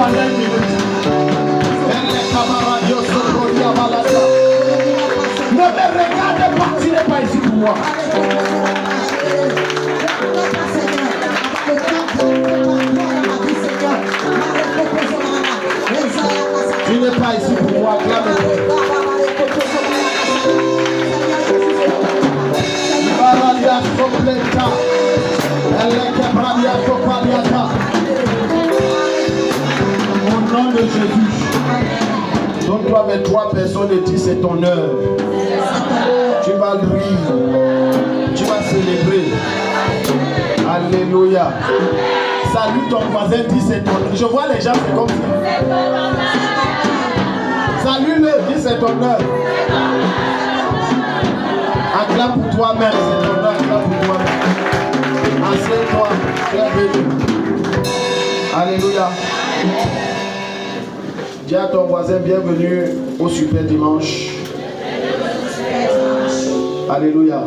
pendant une minute. Ne me regarde pas, tu n'es pas ici pour moi. Tu n'es pas ici pour moi, acclame-le. Au nom de Jésus, donne-toi 23 personnes et dis c'est ton œuvre. Tu vas rire, tu vas célébrer. Alléluia. Salue ton voisin, dis c'est ton œuvre. Je vois les gens, c'est comme ça. Salue-le, dis c'est ton œuvre. Acclame pour toi-même, c'est ton œuvre, acclame pour toi-même. Assieds-toi, tu es béni. Alléluia. Dis à ton voisin, bienvenue au super dimanche. Alléluia.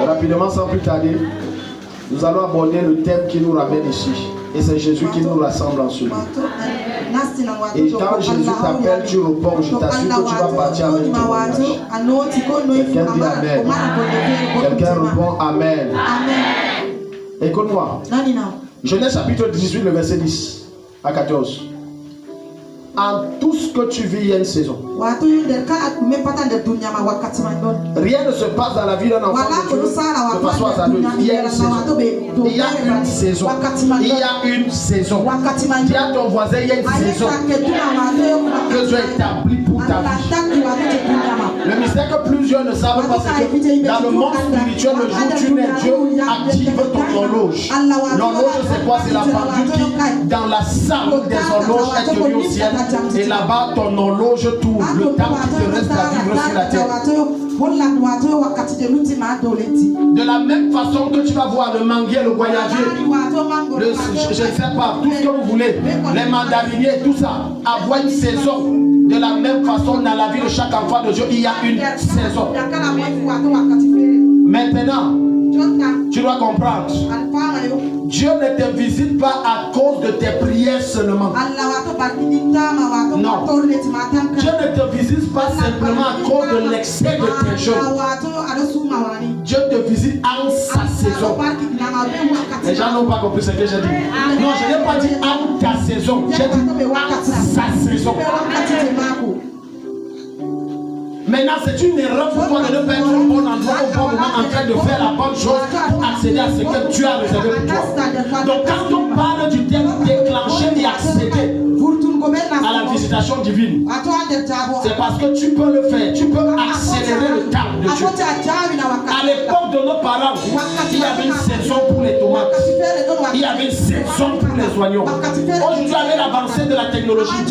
Rapidement, sans plus tarder, nous allons aborder le thème qui nous ramène ici. Et c'est Jésus qui nous rassemble en celui. Et quand Jésus t'appelle, tu réponds. Je t'assure que tu vas partir avec une témoignage. Quelqu'un dit Amen. Quelqu'un répond Amen. Écoute-moi. Genèse chapitre 18, le verset 10 à 14. En tout ce que tu vis, il y a une saison. Rien ne se passe dans la vie d'un enfant de Dieu de façon hasardeuse. Il y a une saison. Il y a une saison. Il y a une saison. Dis à ton voisin, il y a une saison que Dieu a établie pour ta vie. Le mystère que plusieurs ne savent pas, c'est que dans le monde spirituel, le jour où tu nais, Dieu active ton horloge. L'horloge, c'est quoi? C'est la pendule qui, dans la salle des horloges, est tenue au ciel. Et là-bas, ton horloge tourne. Le temps qui te reste à vivre sur la terre. De la même façon que tu vas voir le manguier, le goyavier, je ne sais pas, tout ce que vous voulez, les mandariniers, tout ça, avoir une saison. De la même façon, dans la vie de chaque enfant de Dieu, il y a une saison. Maintenant, tu dois comprendre. Dieu ne te visite pas à cause de tes prières seulement. Non. Dieu ne te visite pas simplement à cause de l'excès de tes jeûnes. Dieu te visite en sa saison. Les gens n'ont pas compris ce que j'ai dit. Non, je n'ai pas dit en ta saison. J'ai dit en sa saison. Maintenant, c'est une erreur pour toi de ne pas être au bon endroit, au bon moment, en train de faire la bonne chose pour accéder à ce que tu as réservé pour toi. Donc, quand on parle du terme déclencher et accéder à la visitation divine, c'est parce que tu peux le faire, tu peux accélérer le temps de Dieu. À l'époque de nos parents, il y avait une saison pour les tomates, il y avait une saison pour les oignons. Aujourd'hui, avec l'avancée de la technologie,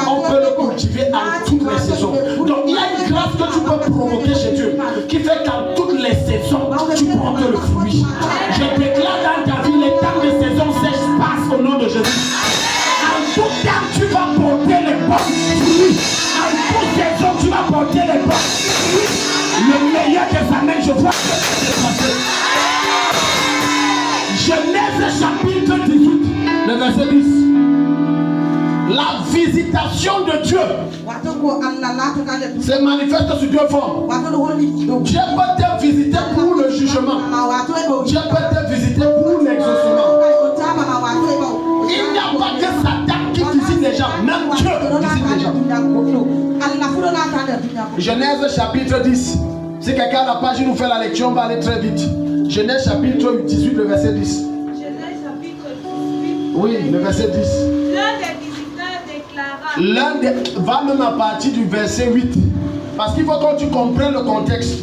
on peut le cultiver en toutes les saisons. Donc, il y a une grâce que tu peux provoquer chez Dieu qui fait qu'en toutes les saisons, tu portes le fruit. Je déclare dans ta vie, les temps de saison s'espacent au nom de Jésus. En tout temps, tu vas porter les bons fruits. En toute saison, tu vas porter les bons fruits. Le meilleur des années, je vois que ça s'est passé. Genèse chapitre 18, le verset 10. La visitation de Dieu se manifeste sous deux formes. Dieu peut te visiter pour le jugement. Dieu peut te visiter pour l'exaucement. Il n'y a pas que Satan qui visite les gens, même Dieu visite les gens. Genèse chapitre 10. Si quelqu'un a la page, il nous fait la lecture, on va aller très vite. Genèse chapitre 18, le verset 10. Genèse chapitre 18. Oui, le verset 10. L'un va même à partir du verset 8. Parce qu'il faut que tu comprennes le contexte.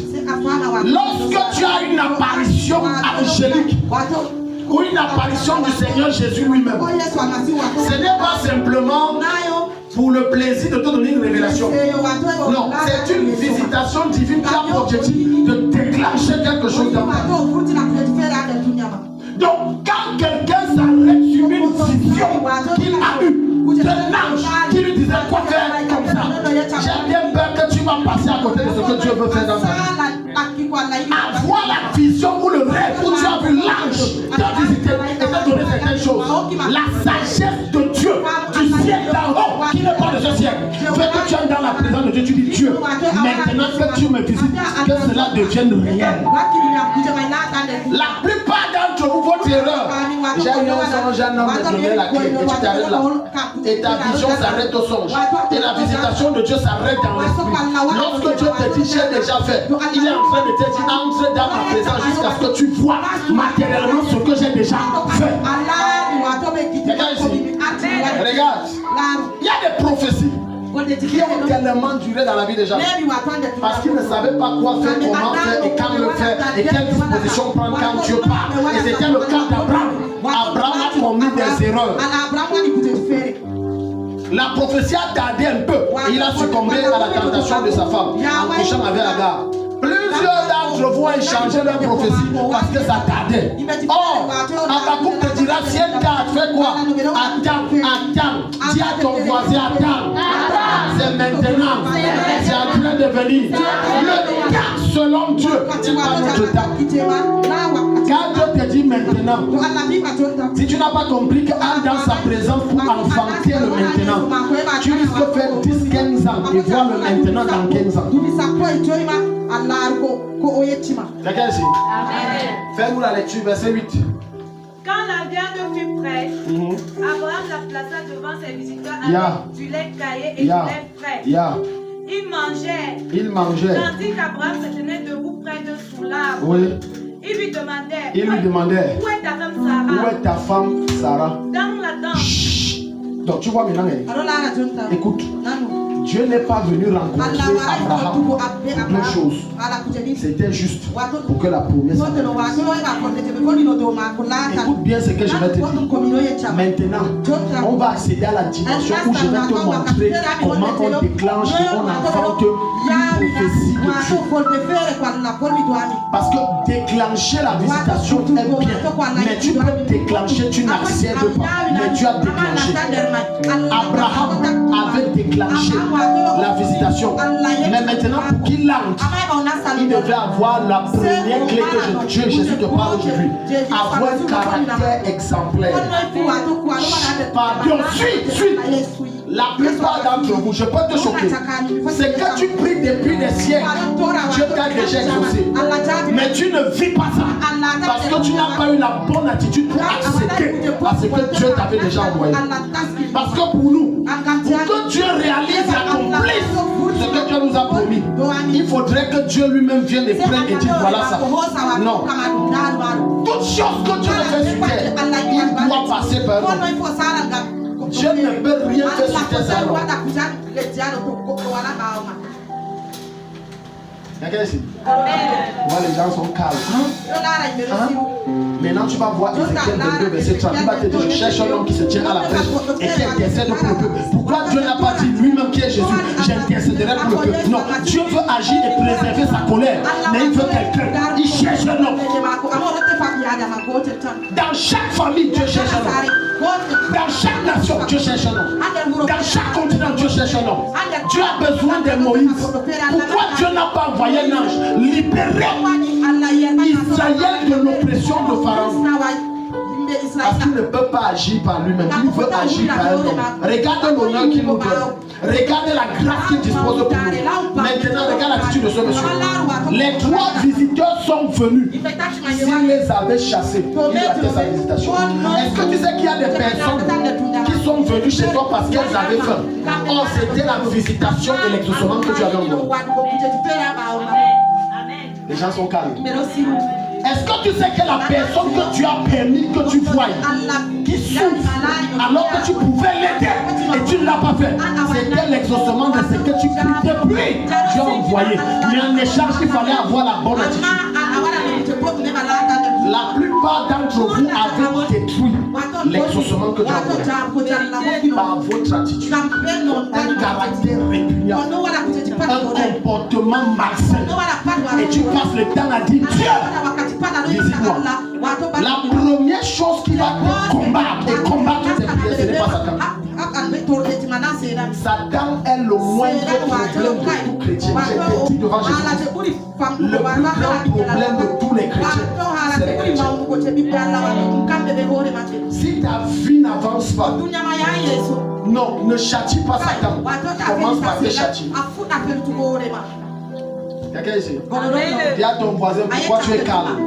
Lorsque tu as une apparition angélique ou une apparition du Seigneur Jésus lui-même, ce n'est pas simplement pour le plaisir de te donner une révélation. Non, c'est une visitation divine qui a pour objectif de déclencher quelque chose dans ta vie. Donc, quand quelqu'un s'arrête sur une vision qu'il a eue, de l'ange qui lui disait quoi faire comme ça, j'ai bien peur que tu vas passer à côté de ce que Dieu veut faire dans ta vie. Avoir la vision ou le rêve où tu as vu l'ange te visiter et te donner certaines choses. La sagesse de Dieu, du ciel qui est d'en haut, qui n'est pas de ce siècle, veut que tu entres dans la présence de Dieu. Tu dis Dieu, maintenant que tu me visites, que cela devienne réel. La plupart d'entre vous, votre erreur, j'ai eu un songe, un homme de donner la clé, et tu t'arrêtes là. Et ta vision s'arrête au songe. Et la visitation de Dieu s'arrête dans l'esprit. Lorsque Dieu te dit, j'ai déjà fait, il est en train de te dire, entre dans ma présence jusqu'à ce que tu vois matériellement ce que j'ai déjà fait. Regarde ici. Regarde. Il y a des prophéties qui ont tellement duré dans la vie des gens parce qu'ils ne savaient pas quoi faire, comment faire et quand le faire et quelle disposition prendre quand Dieu parle. Et c'était le cas d'Abraham. Abraham a commis des erreurs. La prophétie a tardé un peu et il a succombé à la tentation de sa femme en couchant avec Agar. Plusieurs d'entre vous ont échangé leur prophétie parce que ça tardait. Or, Habakkuk te dira, si elle tarde, fais quoi? Attends. Dis à ton voisin, attends. C'est maintenant. C'est en train de venir. Le temps selon Dieu. C'est pas notre temps. Quand Dieu te dit maintenant, si tu n'as pas compris qu'en dans sa présence pour enfanter le maintenant, tu risques de faire 10-15 ans et voir le maintenant dans 15 ans. Quelqu'un ici? Fais-nous la lecture, verset 8. Quand la viande fut prête, Abraham la plaça devant ses visiteurs avec du lait caillé et du lait frais. Il mangeait. Tandis qu'Abraham se tenait debout près de son arbre. Oui. Il lui demandait, où est ta femme Sarah? Où est ta femme Sarah? Dans la danse. Chut. Donc tu vois maintenant, écoute, Dieu n'est pas venu rencontrer Abraham pour deux choses. C'était juste pour que la promesse écoute bien ce que je vais te dire. Maintenant, on va accéder à la dimension où je vais te montrer comment on déclenche et on enfante une prophétie de Dieu. Parce que déclencher la visitation est bien, mais tu peux déclencher, tu n'accèdes pas, mais tu as déclenché. Abraham avait déclenché la visitation, mais maintenant pour qu'il entre, il devait avoir la première clé que Dieu Jésus te parle aujourd'hui, avoir un caractère exemplaire. Pardon, suis. La plupart d'entre vous, je peux te choquer, c'est que tu pries depuis des siècles, Dieu t'a déjà exaucé, mais tu ne vis pas ça, parce que tu n'as pas eu la bonne attitude pour accéder à ce que Dieu t'avait déjà envoyé. Parce que pour nous, pour que Dieu réalise et accomplisse ce que Dieu nous a promis, il faudrait que Dieu lui-même vienne et prenne et dise voilà ça. Non. Toute chose que Dieu fait sur terre, il doit passer par nous. Dieu ne peut rien faire sur terre sans nous. Regarde ici. Moi, les gens sont calmes. Maintenant, tu vas voir Ézéchiel 22, verset 30. Il va te dire, je cherche un homme qui se tient à la brèche et qui intercède pour le peuple. Pourquoi Dieu n'a pas dit lui-même qui est Jésus, j'intercéderai pour le peuple? Non, Dieu veut agir et préserver sa colère, mais il veut quelqu'un. Il cherche un homme. Dans chaque famille, Dieu cherche un homme. Dans chaque nation, Dieu cherche un homme. Dans chaque continent, Dieu cherche un homme. Dieu a besoin de Moïse. Pourquoi Dieu n'a pas envoyé un ange libérer Israël de l'oppression de Pharaon? Parce qu'il ne peut pas agir par lui-même, il veut agir par un homme. Regardez l'honneur qu'il nous donne. Regardez la grâce qu'il dispose pour nous. Maintenant, regarde l'attitude de ce monsieur. Les trois visiteurs sont venus. S'il les avait chassés, il ratait sa visitation. Est-ce que tu sais qu'il y a des personnes qui sont venues chez toi parce qu'elles avaient faim? Or, c'était la visitation et l'exaucement que tu avais envoyé. Les gens sont calmes. Est-ce que tu sais que la personne que tu as permis que tu voies, qui souffre, alors que tu pouvais l'aider et tu ne l'as pas fait, c'était l'exaucement de ce que tu pries depuis Dieu a envoyé. Mais en échange, il fallait avoir la bonne attitude. La plupart d'entre vous avez détruit l'exaucement que Dieu a envoyé par votre attitude, un caractère répugnant, un comportement malsain. Et tu passes le temps à dire Dieu, visite-moi. La première chose qui va te combattre et combattre tes prières, ce n'est pas Satan. Satan est le moindre problème de tout chrétien. J'ai dit devant Jésus. Le plus grand problème de tous les chrétiens, c'est les chrétiens. Si ta vie n'avance pas, non, ne châtie pas Satan. Commence par te châtier. Quelqu'un ici? Dis à ton voisin pourquoi tu es calme.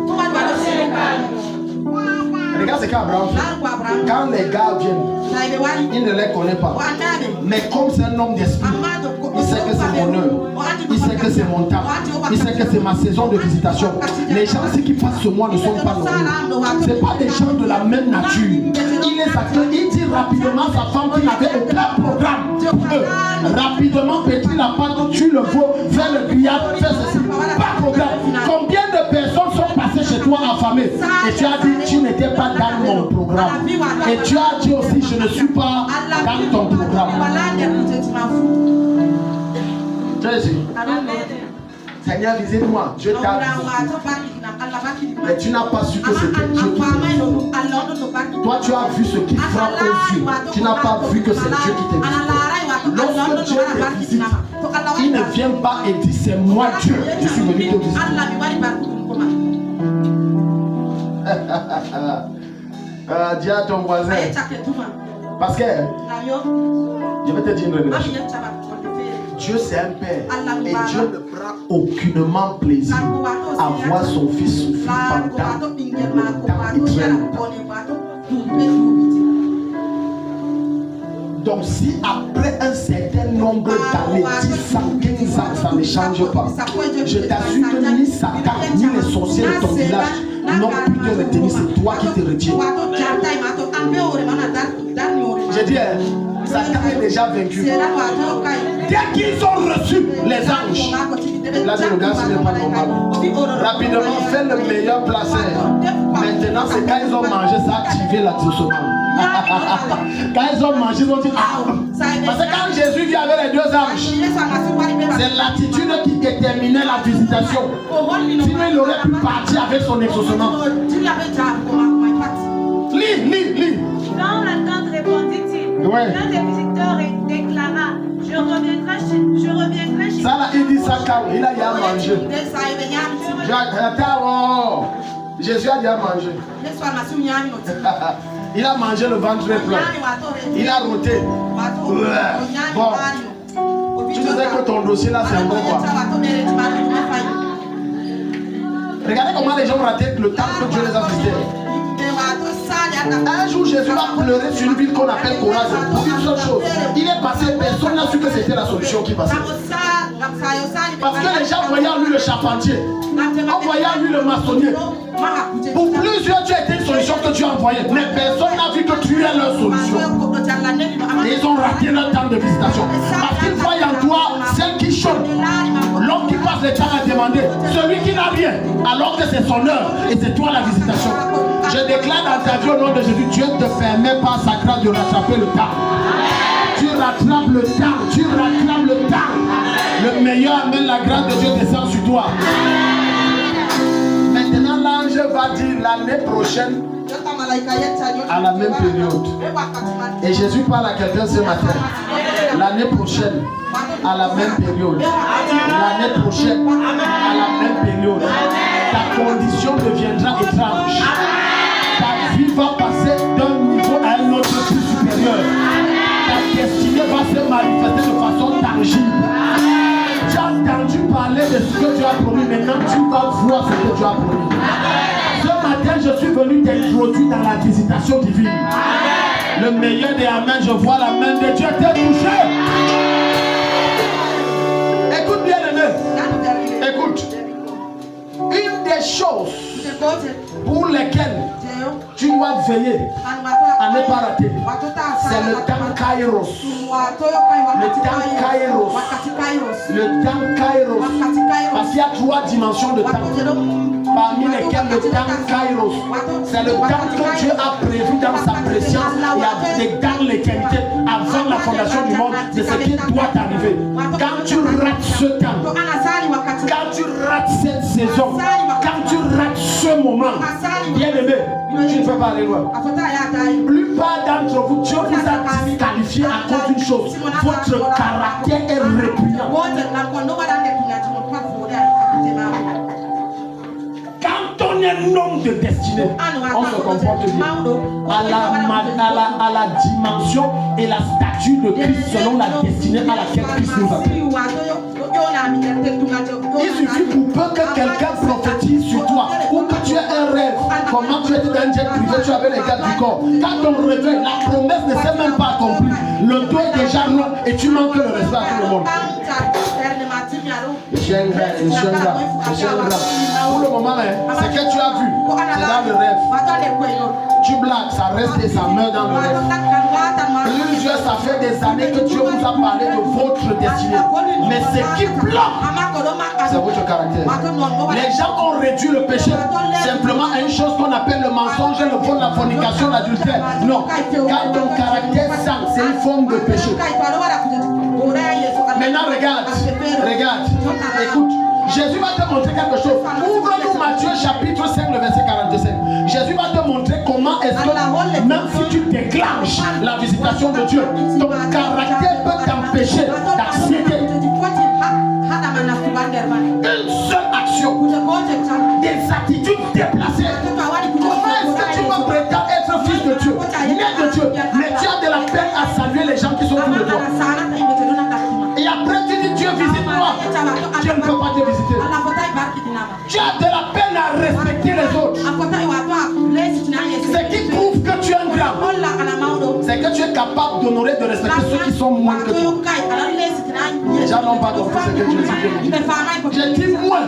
Regarde ce qu'Abraham fait. Quand les gars viennent, il ne les connaît pas. Mais comme c'est un homme d'esprit, il sait que c'est mon heure. Il sait que c'est mon temps. Il sait que c'est ma saison de visitation. Les gens qui passent sur moi ne sont pas normaux. Ce n'est pas des gens de la même nature. Il les accueille. Il dit rapidement à sa femme qu'il n'avait aucun programme pour eux. Rapidement, petit la pâte, tu le veau, fais le grillade, fais ceci. Pas de programme. Combien de personnes sont passées chez toi affamées et tu as dit tu n'étais pas dans mon programme. Et tu as dit aussi je ne suis pas dans ton programme. Jésus. Seigneur, visite-moi. Dieu t'a visité. Mais tu n'as pas su que c'était Dieu qui t'a visité. Toi, tu as vu ce qui frappe aux yeux. Tu n'as pas vu que c'est Dieu qui t'a visité. Lorsque Dieu te visite, il ne vient pas et dit c'est moi Dieu, je suis venu te visiter. Dis à ton voisin. Parce que je vais te dire une révélation. Dieu c'est un père et Dieu ne prend aucunement plaisir à voir son fils souffrir pendant longtemps et très longtemps. Donc si après un certain nombre d'années, 10 ans, 15 ans, ça ne change pas, je t'assure que ni Satan, ni les sorciers de ton village n'ont pu te retenir, c'est toi qui te retiens. J'ai dit, Satan est déjà vaincu. Dès qu'ils ont reçu les anges, là je regarde si n'est pas normal. Rapidement, fais le meilleur placé. Maintenant, c'est quand ils ont mangé, ça a activé l'attitude. Quand ils ont mangé, ils ont dit ah. Parce que quand Jésus vit avec les deux anges, c'est l'attitude qui déterminait la visitation. Sinon, il aurait pu partir avec son exaucement. Lis. Dans l'attente, répondit-il. L'un des visiteurs déclara je reviendrai chez ça là, il dit ça calme, il a déjà mangé. Jésus a déjà mangé. Il a mangé le ventre plein. Il a roté. Bon. Tu disais que ton dossier là c'est un bon quoi. Regardez comment les gens ratent le temps que Dieu les a visités. Un jour, Jésus va pleurer sur une ville qu'on appelle Coraz pour une seule chose. Il est passé, personne n'a su que c'était la solution qui passait. Parce que les gens voyaient en lui le charpentier, en voyant en lui le maçonnier. Pour plusieurs, tu as été une solution que Dieu a envoyée, mais personne n'a vu que tu es leur solution. Et ils ont raté leur temps de visitation. Parce qu'ils voient en toi celle qui chante. L'homme qui passe le temps à demander, celui qui n'a rien, alors que c'est son heure et c'est toi la visitation. Je déclare dans ta vie au nom de Jésus, Dieu te permet par sa grâce de rattraper le temps. Tu rattrapes le temps, tu rattrapes le temps. Le meilleur amène la grâce de Dieu descend sur toi. Maintenant l'ange va dire l'année prochaine à la même période. Et Jésus parle à quelqu'un ce matin. L'année prochaine à la même période. L'année prochaine à la même période. Ta condition deviendra étrange. Ta vie va passer d'un niveau à un autre plus supérieur. Ta destinée va se manifester de façon tangible. Tu as entendu parler de ce que Dieu a promis. Maintenant tu vas voir ce que Dieu a promis. Ce matin je suis venu t'introduire dans la visitation divine. Le meilleur des amens, je vois la main de Dieu te toucher. Écoute bien aimé. Écoute. Une des choses pour lesquelles tu dois veiller à ne pas rater, c'est le temps Kairos. Le temps Kairos. Le temps Kairos. Parce qu'il y a 3 dimensions de temps. Parmi lesquelles le temps Kairos, c'est le temps que Dieu a prévu dans sa préscience et dans l'éternité, avant la fondation du monde, de ce qui doit arriver. Quand tu rates ce temps, quand tu rates cette saison, quand tu rates ce moment, bien aimé, tu ne peux pas aller loin. La plupart d'entre vous, Dieu vous a disqualifié à cause d'une chose. chose. Votre caractère est répugnant. Quand on est un homme de destinée, on se comporte bien. À la dimension et la statue de Christ selon la destinée à laquelle Christ nous appelle. Il suffit pour peu que quelqu'un prophétise sur toi ou que tu aies un rêve. Comment tu étais dans un jet privé, tu avais les gars du corps. Quand on réveille, la promesse ne s'est même pas accomplie. Le dos est déjà rond et tu manques le respect à tout le monde. Je suis un gars. Pour le moment, ce que tu as vu, c'est dans le rêve. Tu blagues, ça reste et ça meurt dans le rêve. Plusieurs, ça fait des années que Dieu vous a parlé de votre destinée. Mais ce qui bloque, c'est votre caractère. Les gens ont réduit le péché simplement à une chose qu'on appelle le mensonge, le vol, la fornication, l'adultère. Non, quand ton caractère sent, c'est une forme de péché. Maintenant, regarde, écoute. Jésus va te montrer quelque chose. Ouvre-nous Matthieu chapitre 5, le verset 45. Jésus va te montrer comment est-ce que, même si tu déclenches la visitation de Dieu, ton caractère peut t'empêcher d'accéder. Une seule action, des attitudes déplacées. Comment est-ce que tu peux prétendre être fils de Dieu, né de Dieu, mais tu as de la peine à saluer les gens qui sont autour de toi? Et après tu dis Dieu visite-moi, Dieu ne peut pas te visiter. Tu as de la peine à respecter les autres. Ce qui prouve que tu es un grand, c'est que tu es capable d'honorer, de respecter ceux qui sont moins que toi. Les gens n'ont pas compris ce que Dieu dit. J'ai dit moins.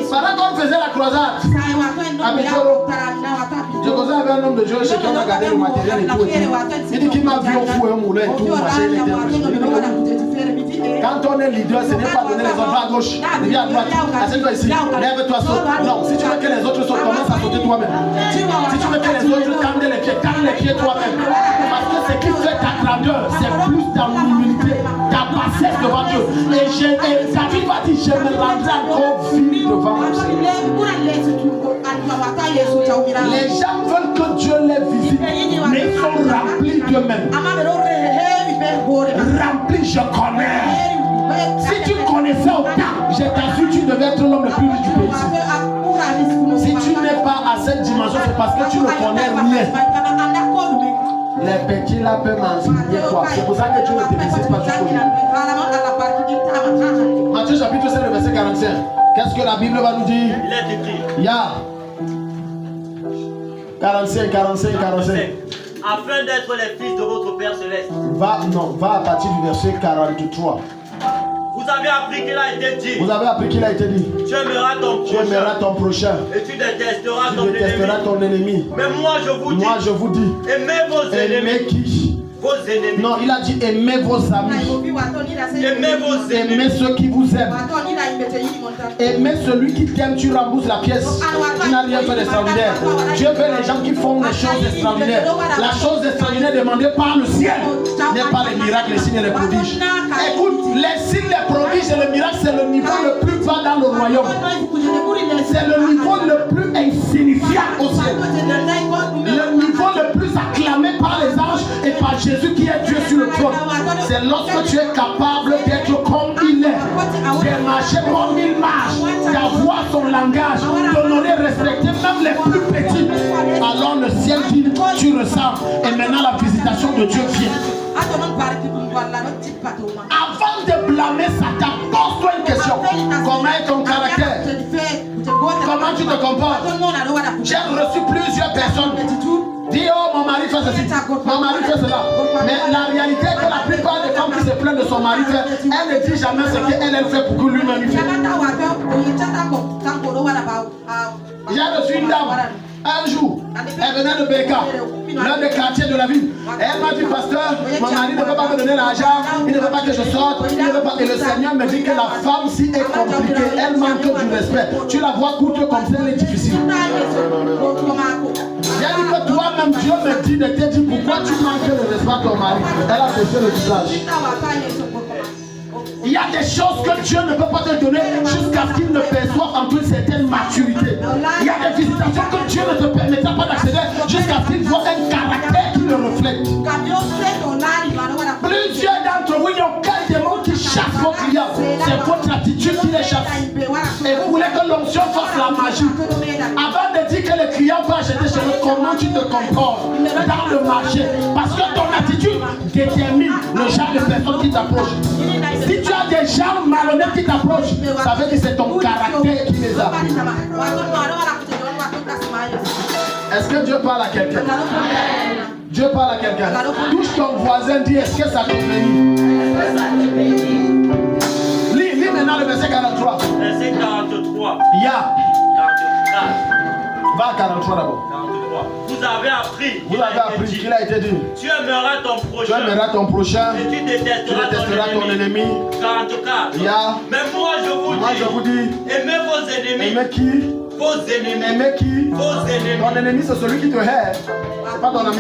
Pendant qu'on faisait la croisade à Métoro, je causais avec un homme de Dieu chez qui on a gardé le matériel et tout. Il dit qu'il m'a vu au fou et au moulin et tout. Quand on est leader, ce n'est pas donner les autres à gauche, viens à droite, assieds-toi ici, lève-toi, saute. Non, si tu veux que les autres sautent, commence à sauter toi-même. Si tu veux que les autres tendent les pieds toi-même. Parce que ce qui fait ta grandeur, c'est plus ta humilité, ta bassesse devant Dieu. Et David va dire, je me rendrai encore vil devant mon Seigneur. Les gens veulent que Dieu les visite, mais ils sont remplis d'eux-mêmes. Remplis, je connais. Si tu connaissais autant, je t'assure, tu devais être l'homme le plus riche du pays. Si tu n'es pas à cette dimension, c'est parce que tu ne connais rien. Les petits là peuvent m'enseigner quoi. C'est pour ça que Dieu ne te visite pas jusqu'au bout. Matthieu chapitre 5, verset 45. Qu'est-ce que la Bible va nous dire? Il est écrit. Ya. 45. Afin d'être les fils de votre Père Céleste. Va à partir du verset 43. Vous avez appris qu'il a été dit. Vous avez appris qu'il a été dit. Tu aimeras ton prochain. Et tu détesteras ton ennemi. Mais moi je vous dis. Aimez vos ennemis. Aimez qui? Vos ennemis. Non, il a dit aimez vos amis. Aimez ceux qui vous aiment. Aimez celui qui t'aime, tu rembourses la pièce. Tu n'as rien fait d'extraordinaire. Dieu veut les gens qui font des choses extraordinaires. La chose extraordinaire demandée par le ciel n'est pas les miracles, les signes et les prodiges. Écoute, les signes, les prodiges et les miracles, c'est le niveau le plus bas dans le royaume. C'est le niveau le plus insignifiant au ciel. Le niveau le plus acclamé par les anges et par Jésus qui est Dieu sur le trône. C'est lorsque tu es capable d'être comme il est, de marcher comme il marche, d'avoir son langage, d'honorer, respecter même les plus petits. Alors le ciel dit, tu ressens. Et maintenant la visitation de Dieu vient. Avant de blâmer Satan, pose-toi une question. Comment est ton caractère? Comment tu te comportes? J'ai reçu plusieurs personnes. Dis, oh, mon mari fait ceci, mon mari fait cela. Mais la réalité est que la plupart des femmes qui se plaignent de son mari, elle ne dit jamais ce qu'elle fait pour que lui-même fait. J'ai reçu une dame. Un jour, elle venait de Béka, l'un des quartiers de la ville. Et elle m'a dit, pasteur, mon mari ne veut pas me donner l'argent, il ne veut pas que je sorte, il ne veut pas. Et le Seigneur me dit que la femme, si est compliquée, elle manque du respect. Tu la vois courte comme ça, elle est difficile. J'ai dit que toi-même, Dieu me dit de te dire pourquoi tu manques le respect à ton mari. Elle a baissé le visage. Il y a des choses que Dieu ne peut pas te donner jusqu'à ce qu'il ne perçoive en une certaine maturité. Il y a des visitations que Dieu ne te permettra pas d'accéder jusqu'à ce qu'il voit un caractère qui le reflète. attitudes qui les chassent. Et vous voulez que l'onction fasse la magie. Avant de dire que le client va acheter chez nous, comment tu te comportes dans le marché? Parce que ton attitude détermine le genre de personnes qui t'approchent. Si tu as des gens malhonnêtes qui t'approchent, ça veut dire que c'est ton caractère qui les approche. Est-ce que Dieu parle à quelqu'un? Dieu parle à quelqu'un. Touche ton voisin, dis est-ce que ça te bénit? Lis maintenant le verset 43. Verset 43. Ya. 44. Va à 43 d'abord. 43. Vous avez appris qu'il a été dit. Tu aimeras ton prochain. Tu aimeras ton prochain. Et tu détesteras ton ennemi. 44. Ya. Mais moi je vous dis. Aimez vos ennemis. Aimez qui? Vos ennemis. Aimez qui? Vos ennemis. Ton ennemi c'est celui qui te hait. C'est pas ton ami.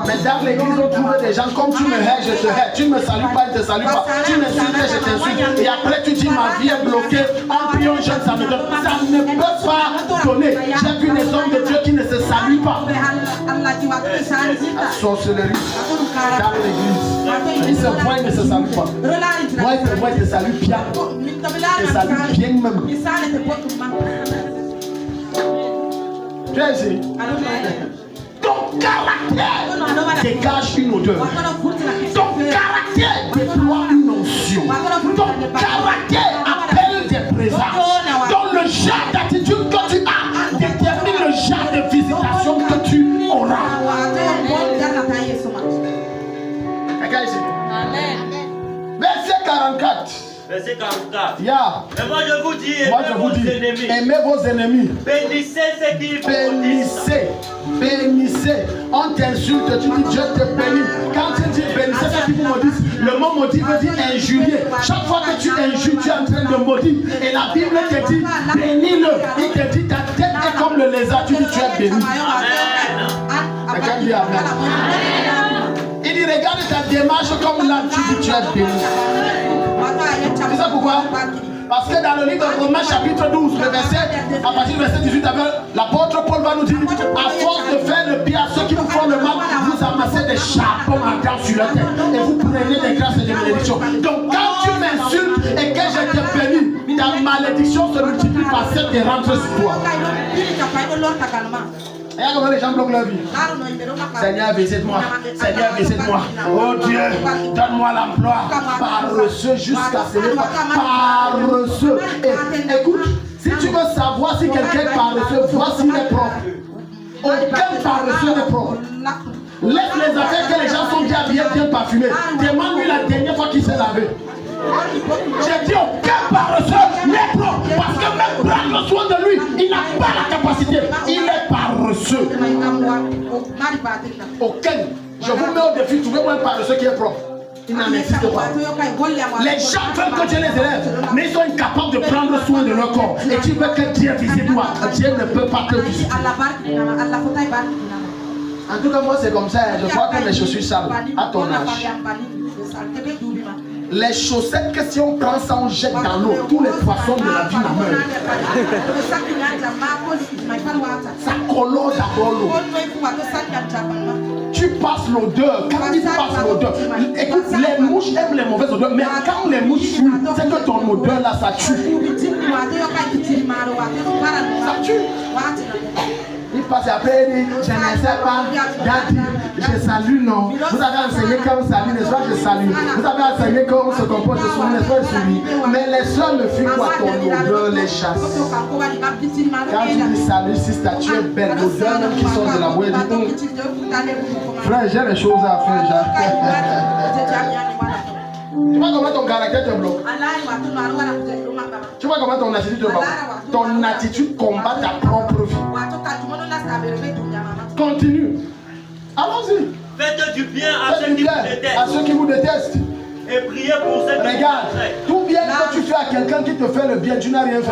Mais dans l'église on trouve des gens comme tu me hais, je te hais. Tu ne me salues pas, je ne te salue pas. Tu m'insultes, je t'insulte. Et après tu dis ma vie est bloquée. En priant, jeune, ça ne donne. Ça ne peut pas donner. J'ai vu des hommes de Dieu qui ne se saluent pas. La sorcellerie dans l'église. Ils se voient, ils ne se saluent pas. Moi, ils te voient, ils te saluent bien. Ils te saluent bien même. Tu es ici? Ton caractère dégage une odeur. Ton caractère déploie une onction. Ton caractère appelle des présences. Donc le genre d'attitude que tu as détermine le genre de visitation que tu auras. Regarde ici. Amen. Verset 44. Verset 44. Yeah. Et moi je vous dis, aimez vos ennemis. Bénissez ceux qui vous bénissez. Bénissez. On t'insulte, tu dis Dieu te bénit. Quand tu dis bénissez ceux qui vous maudissent, le mot maudit veut dire injurier. Chaque fois que tu injures, tu es en train de maudire. Et la Bible te dit bénis-le. Il te dit ta tête est comme le lézard, tu dis tu es béni. Amen. Regarde, dis amen. Il dit regarde ta démarche comme là, tu dis tu es béni. Tu sais pourquoi? Parce que dans le livre de Romains chapitre 12, le verset, à partir du verset 18, l'apôtre Paul va nous dire, à force de faire le bien à ceux qui vous font le mal, vous amassez des charbons ardents sur la tête et vous prenez des grâces et des bénédictions. Donc quand tu m'insultes et que je te bénis, ta malédiction se multiplie par 7 et rentre sur toi. Regarde comment les gens bloquent leur vie. Seigneur, visite-moi. Seigneur, visite-moi. Oh Dieu, donne-moi l'emploi. Paresseux jusqu'à ce moment. Paresseux. Écoute, si tu veux savoir si quelqu'un est paresseux, vois s'il est propre. Aucun paresseux n'est propre. Laisse les affaires que les gens sont bien habillés, bien parfumés. Demande-lui la dernière fois qu'il s'est lavé. J'ai dit aucun paresseux n'est propre. Parce que même prendre soin de lui, il n'a pas la capacité. Il est paresseux. Aucun. Je vous mets au défi, trouvez-moi un paresseux qui est propre. Il n'en existe pas. Les gens veulent que Dieu les élève, mais ils sont incapables de prendre soin de leur corps. Et tu veux que Dieu visite toi. Dieu ne peut pas te visiter. En tout cas, moi c'est comme ça. Je crois que mes chaussures sales à ton âge. Les chaussettes que si on prend ça, on jette dans l'eau. Tous les poissons de la vie meurent. Ça colore d'abord l'eau. Tu passes l'odeur. Quand tu passes l'odeur, écoute, les mouches aiment les mauvaises odeurs. Mais quand les mouches fuient, c'est que ton odeur là, ça tue. Ça tue. Il passe après, il dit, je ne sais pas, je salue, non. Vous avez enseigné qu'on salue, n'est-ce pas, je salue. Vous avez enseigné qu'on se comporte, je souris, n'est-ce pas, je souris. Mais les soeurs ne fuient pas ton odeur, les chasse. Quand tu dis salut, si ta tu es belle, l'odeur même qui sort de la bouée, dit, frère, j'ai des choses à faire, tu vois comment ton caractère te bloque? Tu vois comment ton attitude te bloque? Ton attitude combat ta propre vie. Continue. Allons-y. Faites du bien à ceux qui vous détestent. Et priez pour ceux qui vous regarde, tout bien que tu fais à quelqu'un qui te fait le bien, tu n'as rien fait.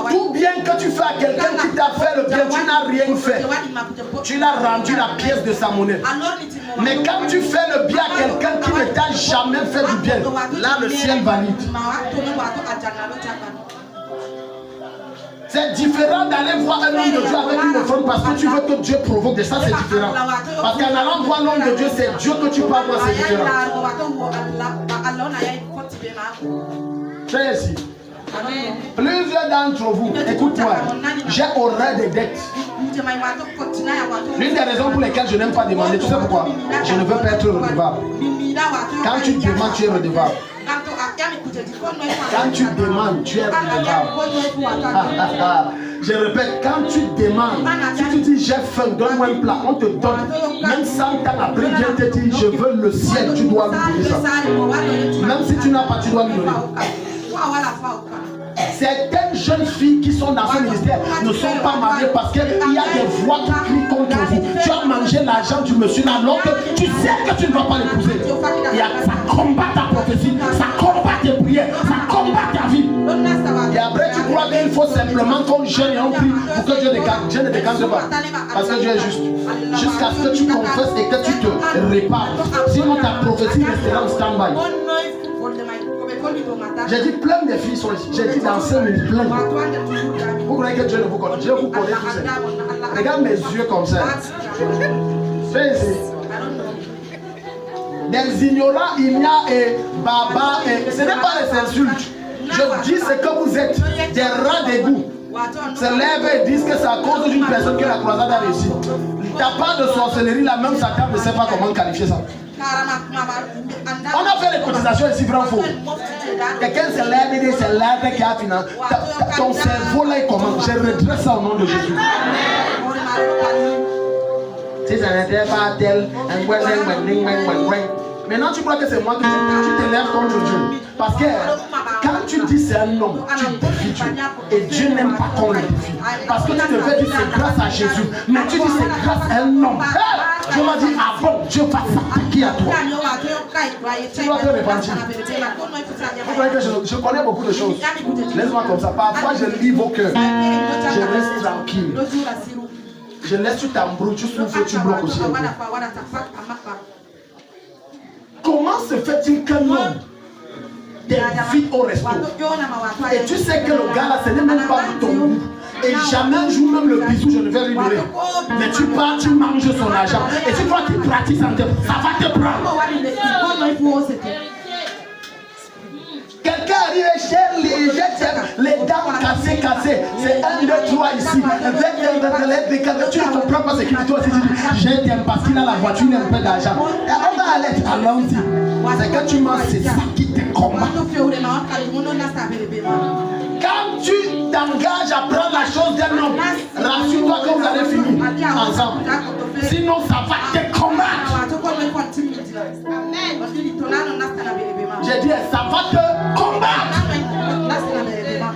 Tout bien que tu fais à quelqu'un qui t'a fait le bien, tu n'as rien fait. Tu l'as rendu la pièce de sa monnaie. Mais quand tu fais le bien à quelqu'un qui ne t'a jamais fait du bien, là le ciel valide. C'est différent d'aller voir un homme de Dieu avec une offrande parce que tu veux que Dieu provoque. Et ça, c'est différent. Parce qu'en allant voir l'homme de Dieu, c'est Dieu que tu parles, c'est différent. C'est ici. Plusieurs d'entre vous, écoute-moi, j'ai horreur des dettes. L'une des raisons pour lesquelles je n'aime pas demander, tu sais pourquoi? Je ne veux pas être redevable. Quand tu demandes, tu es redevable. Quand tu demandes, tu es redevable. Je répète, quand tu demandes, si tu dis j'ai faim, donne-moi un plat, on te donne. Même 100 ans après, Dieu te dit je veux le ciel, tu dois lui donner ça. Même si tu n'as pas, tu dois lui donner. Certaines jeunes filles qui sont dans ce ministère ne sont pas mariées parce qu'il y a des voix qui crient contre vous. Tu as mangé l'argent du monsieur là, alors que tu sais que tu ne vas pas l'épouser. Ça combat ta prophétie, ça combat tes prières, ça combat ta vie. Et après tu crois qu'il faut simplement qu'on jeûne et on prie pour que Dieu ne décante pas. Parce que Dieu est juste. Jusqu'à ce que tu confesses et que tu te répares. Sinon ta prophétie restera en stand-by. J'ai dit plein de filles sont ici. J'ai dit dans ce milieu plein. Vous croyez que Dieu ne vous connaît? Dieu vous connaît tous. Regarde mes yeux comme ça. Fais ici. Des ignorants, il y a et baba et. Ce n'est pas les insultes. Je dis ce que vous êtes. Des rats d'égout. Se lèvent et disent que c'est à cause d'une personne que la croisade a réussi. Ta part de sorcellerie, là même Satan ne sait pas comment qualifier ça. On a fait les cotisations ici, vrai ou faux? Quelqu'un se lève et dit c'est l'arbre qui a financé. Ton cerveau là, il commence. Je redresse ça au nom de Jésus. Si ça n'était pas tel, maintenant tu crois que c'est moi qui tu te lèves contre Dieu. Parce que quand tu dis c'est un homme, tu défies Dieu. Et Dieu n'aime pas qu'on le défie. Parce que tu devais dire c'est grâce à Jésus. Mais tu dis c'est grâce à un homme. Dieu m'a dit ah bon, Dieu va s'attaquer à toi. Tu dois te repentir. Je connais beaucoup de choses. Laisse-moi comme ça. Parfois je lis vos cœurs. Je reste tranquille. Je laisse tu t'embrouilles, tu souffles, tu bloques aussi. Comment se fait-il qu'un homme t'invite au resto et tu sais que le gars là ce n'est même pas ton goût et jamais un jour même le bisou je ne vais lui donner, mais tu pars, tu manges son argent et tu crois qu'il pratique ça va te prendre. Quelqu'un arrive chez les dents cassées, c'est 1, 2, 3 ici. Tu ne comprends pas ce qu'il dit, toi aussi tu dis, j'aime parce qu'il a la voiture, il a un peu d'argent. On va aller, allons-y. C'est que tu manges, c'est ça qui te combat. Quand tu t'engages à prendre la chose d'un homme, rassure-toi que vous allez finir ensemble. Sinon, ça va te combattre. J'ai dit, ça va te combattre.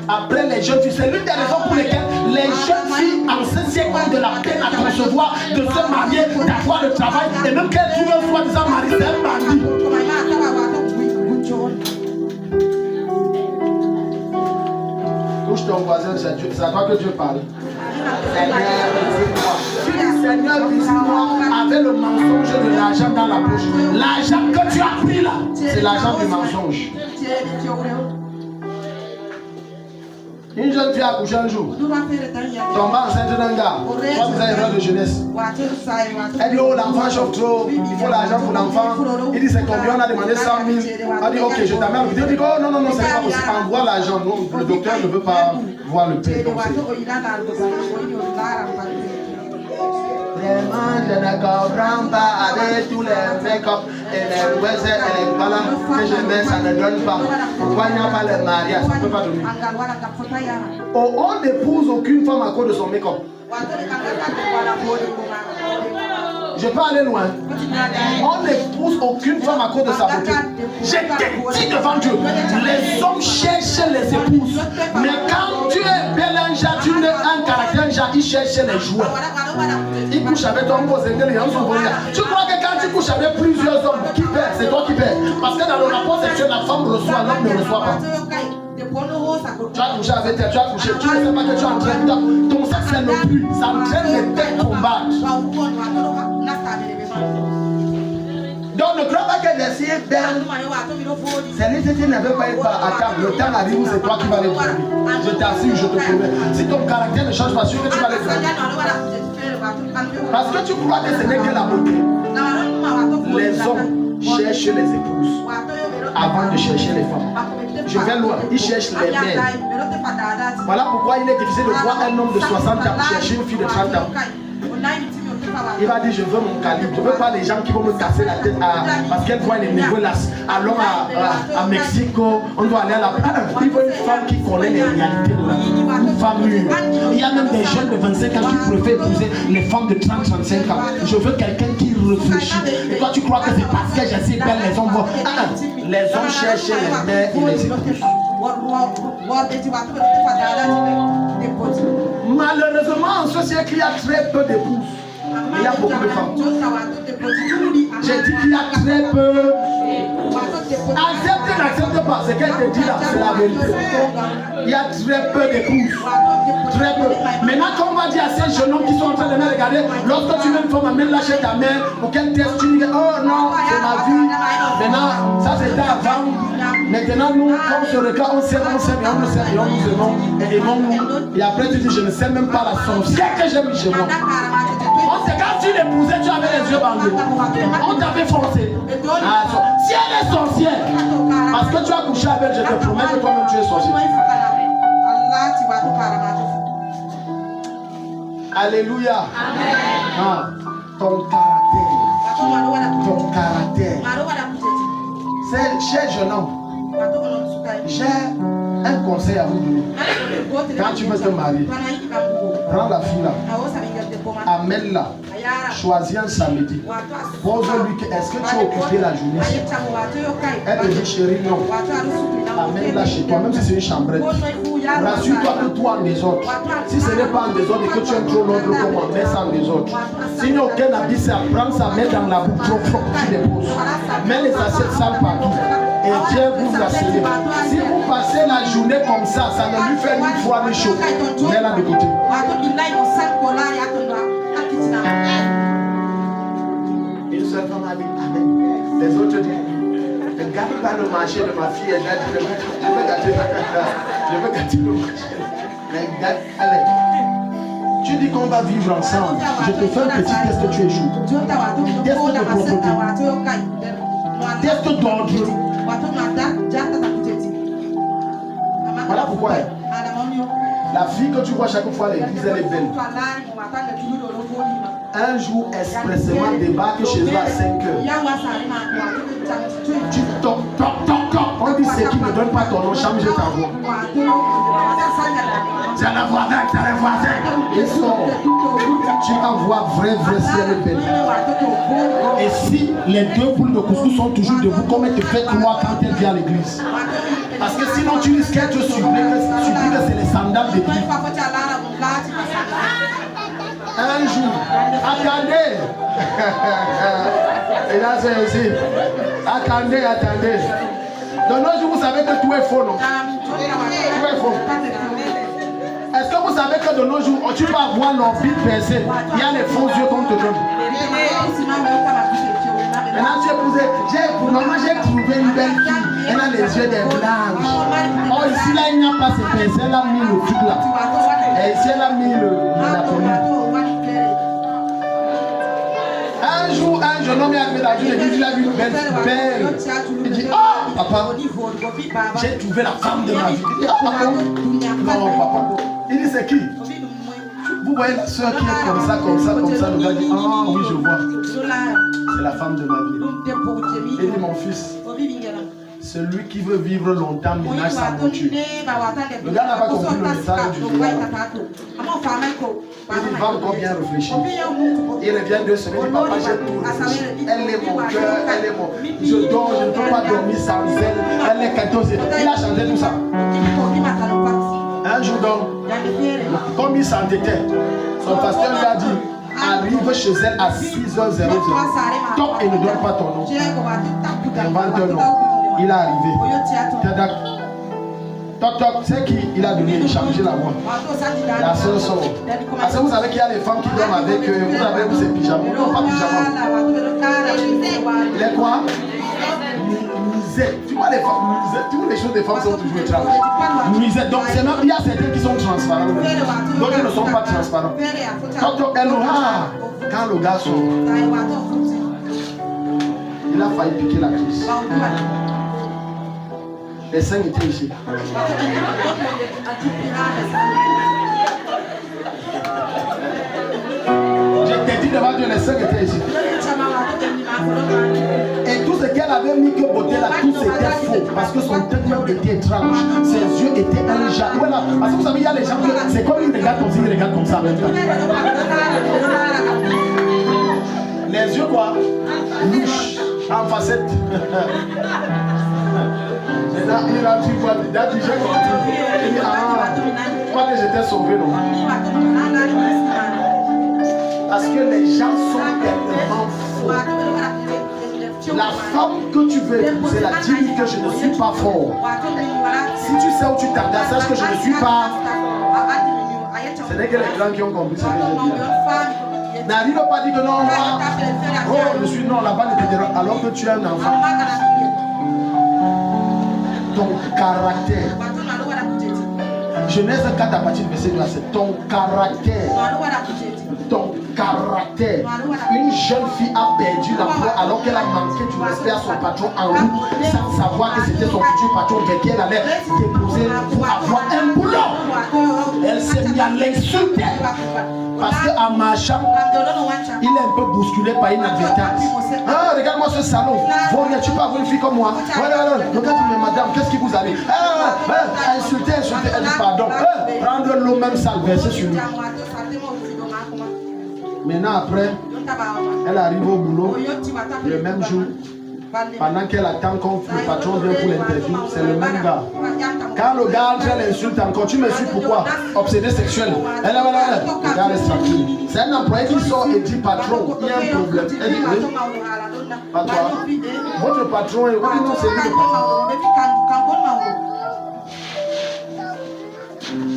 Après les jeunes filles, c'est l'une des raisons pour lesquelles les jeunes filles en ce siècle ont de la peine à concevoir, de se marier, d'avoir le travail, et même qu'elles trouvent un soi-disant mari, c'est un bandit. Touche ton voisin, c'est à toi que Dieu parle. Seigneur, visite-moi avec le mensonge de l'argent dans la bouche. L'argent que tu as pris là, c'est l'argent du mensonge. Une jeune fille a accouché un jour, tombée enceinte d'un gars, toi vous avez erreur de jeunesse. Elle dit oh l'enfant chauffe trop, il faut l'argent pour l'enfant. Il dit c'est combien, on a demandé 100 000. Elle dit ok je t'amène. Il dit oh non c'est pas possible, envoie l'argent. Non, le docteur ne veut pas voir le père. Vraiment, je ne comprends pas avec tous les make-up et les wesses et les balans que je mets, ça ne donne pas. Pourquoi il n'y a pas le mariage? Ça ne peut pas donner. Oh, on n'épouse aucune femme à cause de son make-up. Je peux aller loin. On n'épouse aucune femme à cause de sa beauté. J'ai dit devant Dieu, les hommes cherchent les épouses. Mais quand tu es bel un genre, tu as un caractère, ils cherchent les joueurs. Ils couchent avec toi, tu crois que quand tu couches avec plusieurs hommes, qui perd? C'est toi qui perds. Parce que dans le rapport sexuel, la femme reçoit, l'homme ne reçoit pas. Tu as couché avec elle, tu as couché, tu ne sais pas que tu entraînes. Ton sexe c'est le plus, ça entraîne les têtes combattre. Donc ne crois pas que les est belle. Celle-ci ne veut pas être par attends, le temps arrive où c'est toi qui vas les trouver. Je t'assure, je te promets. Si ton caractère ne change pas, sûr que tu vas les trouver. Parce que tu crois que ce n'est que la beauté. Les hommes cherchent les épouses avant de chercher les femmes. Je vais loin, ils cherchent les mères. Voilà pourquoi il est difficile de voir un homme de 60 ans chercher une fille de 30 ans. Il va dire je veux mon calibre, je veux pas les gens qui vont me casser la tête parce qu'elle voit les niveaux là. Allons à Mexico, on doit aller à la. Il veut une femme qui connaît les réalités de la vie, une femme mûre. Il y a même des jeunes de 25 ans qui préfèrent épouser les femmes de 30-35 ans. Je veux quelqu'un qui réfléchit. Et toi tu crois que c'est parce que j'ai si belle les hommes vont. Les hommes cherchent les mères et les épouses. Malheureusement, en ce siècle, il y a très peu d'épouses. Il y a beaucoup de femmes. J'ai dit qu'il y a très peu. Accepte, n'accepte pas. Ce qu'elle te dit là, c'est la vérité. Il y a très peu d'épouses. Très peu. Maintenant, quand on va dire à ces jeunes hommes qui sont en train de me regarder, lorsque tu veux une femme, amène-la chez ta mère pour qu'elle teste, tu dis oh non, c'est ma vie. Maintenant, ça c'était avant. Maintenant, nous, quand on se regarde, on s'aime, et on nous aime, et on nous aimons. Et après, tu dis, je ne sais même pas la sorcière que j'aime chez moi. On sait quand tu l'épousais, tu avais les yeux bandés. On t'avait forcé. Si elle est sorcière, parce que tu as couché avec elle, je te promets que toi-même tu es sorcière. Alléluia. Amen. Ton caractère. Cher jeune homme, j'ai un conseil à vous donner. Quand tu veux te marier, prends la fille là, amène-la, choisis un samedi, pose-lui que est-ce que tu es occupé la journée? Elle te dit chérie non, amène-la chez toi, même si c'est une chambrette. Rassure-toi que toi en désordre. Si ce n'est pas en désordre et que tu aimes trop l'ordre, comment mets ça en désordre. S'il n'y a aucun habit, c'est à prendre sa main dans la bouche trop fort, tu déposes. Mets les assiettes sales partout. Et Dieu vous asseyez. Si vous passez la journée comme ça, ça ne lui fait ni froid ni chaud. Mets-la de côté. Une seule femme a dit amen. Les autres disent ne gâte pas le marché de ma fille. Elle a dit je veux gâter le marché. Mais gâte, allez. Tu dis qu'on va vivre ensemble. Je te fais un petit test que tu échoues. Test de propreté. Test d'ordre. Voilà pourquoi la fille que tu vois chaque fois à l'église, elle est belle. Un jour expressément débarque chez eux à 5 heures. Tu toc. On dit c'est qui ne donne pas ton nom, change ta voix. C'est le voisin. Et sort. Tu envoies vrai si elle est belle. Et si les deux boules de couscous sont toujours debout, comme elle te fait croire quand elle vient à l'église. Parce que sinon tu risques qu'elle te supplie que c'est les sandales de Dieu. Un jour, attendez. Et là c'est aussi. Attendez. De nos jours, vous savez que tout est faux, non? Tout est faux. Est-ce que vous savez que de nos jours, tu vas voir l'orbite percée, il y a les faux yeux qu'on te donne. Maintenant tu es posé, j'ai trouvé une belle fille, elle a les yeux des blanches. Oh ici là il n'y a pas ces percées, elle a mis le truc là. Et ici elle a mis la police. Un jour, un jeune homme est arrivé dans une église, il a vu une belle. Il dit, oh papa, j'ai trouvé la femme de ma vie. Il dit, oh papa. Non papa. Il dit, c'est qui? Vous voyez la soeur qui est comme ça. Le gars dit, ah oui je vois. C'est la femme de ma vie. Il dit, mon fils, celui qui veut vivre longtemps ménage sa monture. Le gars n'a pas compris le message du Dieu. Il va encore bien réfléchir. Il revient 2 semaines, il dit papa j'ai tout réfléchi. Elle est mon cœur, elle est mon... Je dors, je ne peux pas dormir sans elle. Elle est 14 ans. Il a chanté tout ça. Un jour donc, comme il s'entêtait, son pasteur lui a dit arrive chez elle à 6h00. Top et ne donne pas ton nom. Invente un nom. Il est arrivé. Toc, c'est qui il a donné, il a changé la voix. La seule sort. Parce que vous savez qu'il y a des femmes qui dorment avec eux. Vous avez ces pyjamas. Non, pas pyjamas. Les quoi? nuisette. Tu vois les femmes, nuisette. Tu vois les choses des femmes sont toujours étranges. Nuisette. Donc c'est même, il y a certains qui sont transparents. D'autres qui ne sont pas transparents. Quand le gars sort, il a failli piquer la cuisse. Les seins étaient ici. Je t'ai dit devant Dieu, les seins étaient ici. Et tout ce qu'elle avait mis que beauté là, tout c'était faux. Parce que son tête était étrange. Ses yeux étaient un jardin. Voilà. Parce que vous savez, il y a les gens qui, c'est comme ils regardent comme ça, ils regardent comme ça en même temps. Les yeux quoi? Louches. En facette. Maintenant, il a dit quoi? Il a dit j'ai compris. Il dit moi que j'étais sauvé, non? Parce que les gens sont tellement faux. La femme que tu veux épouser, la dit que je ne suis pas fort. Si tu sais où tu t'engages, sache que je ne suis pas. Ce n'est que les gens qui ont compris ce que j'ai dit. N'arrive pas dire que non, moi, oh, je suis non, là-bas, alors que tu es un enfant. Ton caractère. Genèse 4 à partir du verset 2, c'est ton caractère. Ton caractère. Une jeune fille a perdu l'emploi alors qu'elle a manqué du respect à son patron en route sans savoir que c'était son futur patron avec qui elle allait déposer pour avoir un boulot. Elle s'est mise à l'insulter parce qu'en marchant, il est un peu bousculé par une advertence. Ah, regarde-moi ce salon. Bon, tu peux avoir une fille comme moi. Voilà, regarde, mais madame, qu'est-ce qui vous arrive? Insulter. Elle dit pardon. Prendre l'eau même sale, verser sur lui. Maintenant, après, elle arrive au boulot le même jour. Pendant qu'elle attend qu'on le patron vienne pour l'interview, c'est le même gars. Quand le gars entre, elle insulte encore. Tu me suis pourquoi? Obsédé sexuel. Elle est malade. Le gars reste tranquille. C'est un employé qui sort et dit patron, il y a un problème. Elle dit oui. Pas toi. Votre patron est. Oui, non, c'est lui le patron.